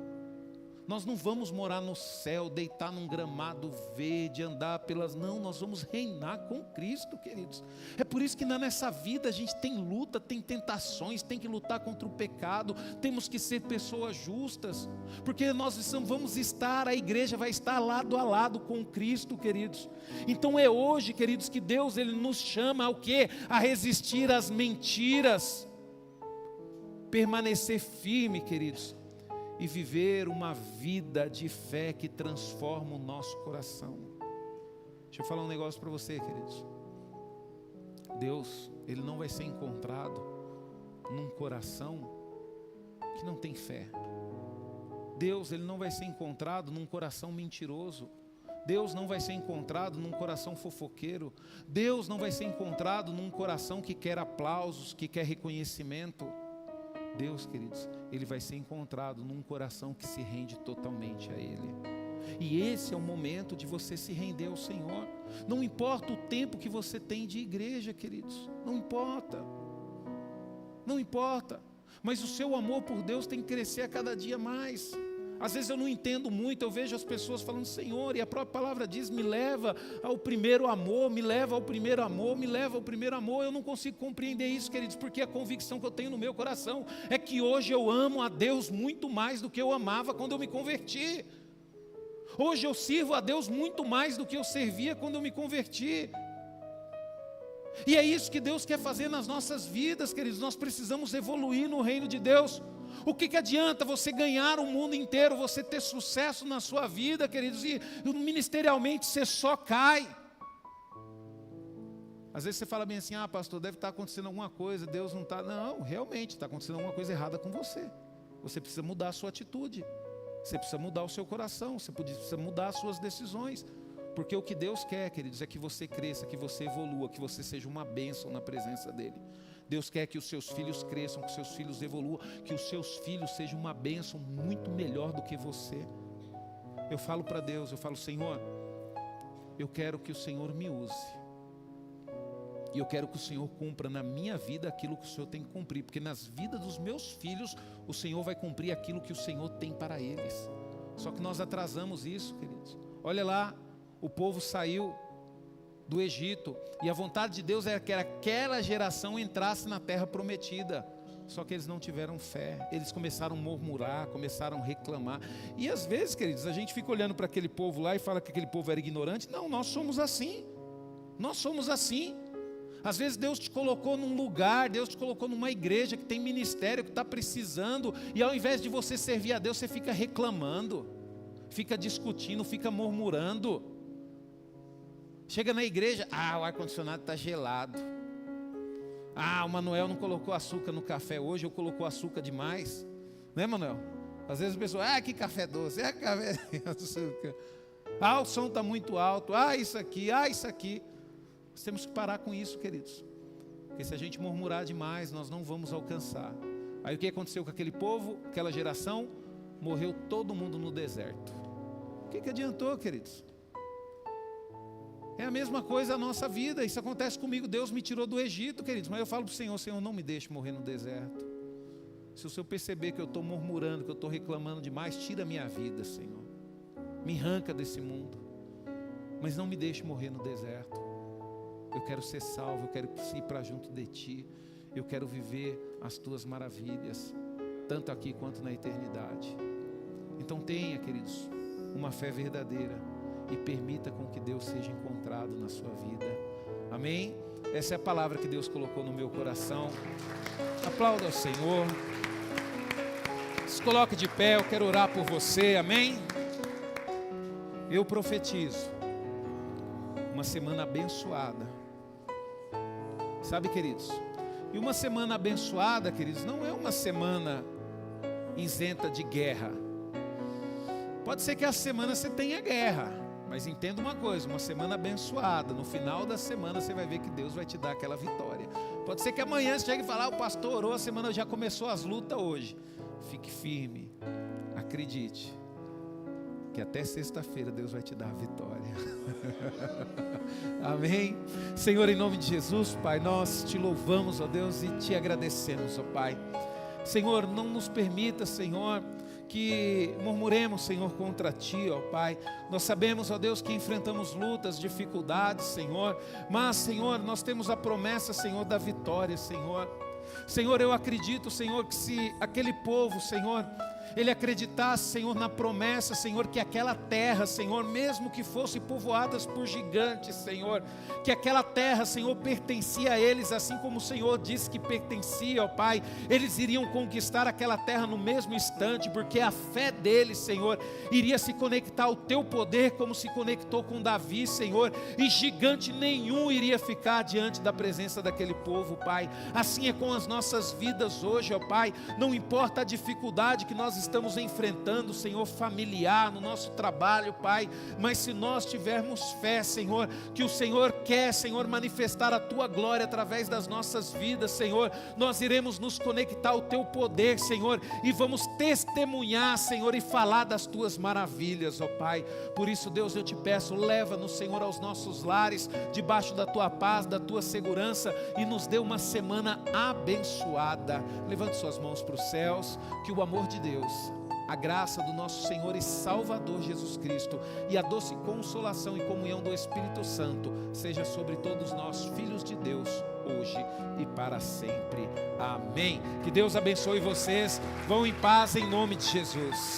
Nós não vamos morar no céu, deitar num gramado verde, andar pelas... Não, nós vamos reinar com Cristo, queridos. É por isso que nessa vida a gente tem luta, tem tentações, tem que lutar contra o pecado, temos que ser pessoas justas, porque nós vamos estar, a igreja vai estar lado a lado com Cristo, queridos. Então é hoje, queridos, que Deus, Ele nos chama ao quê? A resistir às mentiras, permanecer firme, queridos, e viver uma vida de fé que transforma o nosso coração. Deixa eu falar um negócio para você, queridos. Deus, Ele não vai ser encontrado num coração que não tem fé. Deus, Ele não vai ser encontrado num coração mentiroso. Deus não vai ser encontrado num coração fofoqueiro. Deus não vai ser encontrado num coração que quer aplausos, que quer reconhecimento. Deus, queridos, Ele vai ser encontrado num coração que se rende totalmente a Ele. E esse é o momento de você se render ao Senhor. Não importa o tempo que você tem de igreja, queridos, não importa. Não importa. Mas o seu amor por Deus tem que crescer a cada dia mais. Às vezes eu não entendo muito, eu vejo as pessoas falando, Senhor, e a própria palavra diz, me leva ao primeiro amor, me leva ao primeiro amor, me leva ao primeiro amor. Eu não consigo compreender isso, queridos, porque a convicção que eu tenho no meu coração é que hoje eu amo a Deus muito mais do que eu amava quando eu me converti. Hoje eu sirvo a Deus muito mais do que eu servia quando eu me converti. E é isso que Deus quer fazer nas nossas vidas, queridos. Nós precisamos evoluir no reino de Deus. O que adianta você ganhar o mundo inteiro, você ter sucesso na sua vida, queridos, e ministerialmente você só cai? Às vezes você fala bem assim, pastor, deve estar acontecendo alguma coisa, Deus não está. Não, realmente está acontecendo alguma coisa errada com você. Você precisa mudar a sua atitude, você precisa mudar o seu coração, você precisa mudar as suas decisões. Porque o que Deus quer, queridos, é que você cresça, que você evolua, que você seja uma bênção na presença dEle. Deus quer que os seus filhos cresçam, que os seus filhos evoluam, que os seus filhos sejam uma bênção muito melhor do que você. Eu falo para Deus, eu falo, Senhor, eu quero que o Senhor me use. E eu quero que o Senhor cumpra na minha vida aquilo que o Senhor tem que cumprir. Porque nas vidas dos meus filhos, o Senhor vai cumprir aquilo que o Senhor tem para eles. Só que nós atrasamos isso, queridos. Olha lá, o povo saiu do Egito, e a vontade de Deus era que aquela geração entrasse na terra prometida, só que eles não tiveram fé, eles começaram a murmurar, começaram a reclamar, e às vezes, queridos, a gente fica olhando para aquele povo lá e fala que aquele povo era ignorante. Não, nós somos assim, às vezes Deus te colocou num lugar, Deus te colocou numa igreja que tem ministério, que está precisando, e ao invés de você servir a Deus, você fica reclamando, fica discutindo, fica murmurando. Chega na igreja, o ar-condicionado está gelado. O Manuel não colocou açúcar no café hoje, ou colocou açúcar demais. Né, Manuel? Às vezes a pessoa, que café doce, café sem açúcar. O som está muito alto, isso aqui. Nós temos que parar com isso, queridos. Porque se a gente murmurar demais, nós não vamos alcançar. Aí o que aconteceu com aquele povo, aquela geração? Morreu todo mundo no deserto. O que adiantou, queridos? É a mesma coisa a nossa vida. Isso acontece comigo. Deus me tirou do Egito, queridos, mas eu falo para o Senhor, Senhor, não me deixe morrer no deserto. Se o Senhor perceber que eu estou murmurando, que eu estou reclamando demais, tira a minha vida, Senhor. Me arranca desse mundo. Mas não me deixe morrer no deserto. Eu quero ser salvo, eu quero ir para junto de Ti. Eu quero viver as Tuas maravilhas, tanto aqui quanto na eternidade. Então tenha, queridos, uma fé verdadeira e permita com que Deus seja encontrado na sua vida. Amém? Essa é a palavra que Deus colocou no meu coração. Aplauda ao Senhor. Se coloque de pé, eu quero orar por você, amém? Eu profetizo uma semana abençoada. Sabe, queridos? E uma semana abençoada, queridos, não é uma semana isenta de guerra. Pode ser que a semana você tenha guerra, mas entenda uma coisa, uma semana abençoada, no final da semana você vai ver que Deus vai te dar aquela vitória. Pode ser que amanhã você chegue e fale, o pastor orou, a semana já começou as lutas hoje. Fique firme, acredite, que até sexta-feira Deus vai te dar a vitória. Amém? Senhor, em nome de Jesus, Pai, nós te louvamos, ó Deus, e te agradecemos, ó Pai. Senhor, não nos permita, Senhor, que murmuremos, Senhor, contra Ti, ó Pai. Nós sabemos, ó Deus, que enfrentamos lutas, dificuldades, Senhor, mas, Senhor, nós temos a promessa, Senhor, da vitória, Senhor. Senhor, eu acredito, Senhor, que se aquele povo, Senhor, ele acreditasse, Senhor, na promessa, Senhor, que aquela terra, Senhor, mesmo que fosse povoadas por gigantes, Senhor, que aquela terra, Senhor, pertencia a eles, assim como o Senhor disse que pertencia, ó Pai, eles iriam conquistar aquela terra no mesmo instante, porque a fé deles, Senhor, iria se conectar ao Teu poder, como se conectou com Davi, Senhor, e gigante nenhum iria ficar diante da presença daquele povo, Pai. Assim é com as nossas vidas hoje, ó Pai, não importa a dificuldade que nós estamos enfrentando, Senhor, familiar, no nosso trabalho, Pai, mas se nós tivermos fé, Senhor, que o Senhor quer, Senhor, manifestar a Tua glória através das nossas vidas, Senhor, nós iremos nos conectar ao Teu poder, Senhor, e vamos testemunhar, Senhor, e falar das Tuas maravilhas, ó Pai. Por isso, Deus, eu te peço, leva-nos, Senhor, aos nossos lares, debaixo da Tua paz, da Tua segurança, e nos dê uma semana abençoada. Levante suas mãos para os céus, que o amor de Deus, a graça do nosso Senhor e Salvador Jesus Cristo e a doce consolação e comunhão do Espírito Santo seja sobre todos nós, filhos de Deus, hoje e para sempre. Amém. Que Deus abençoe vocês. Vão em paz em nome de Jesus.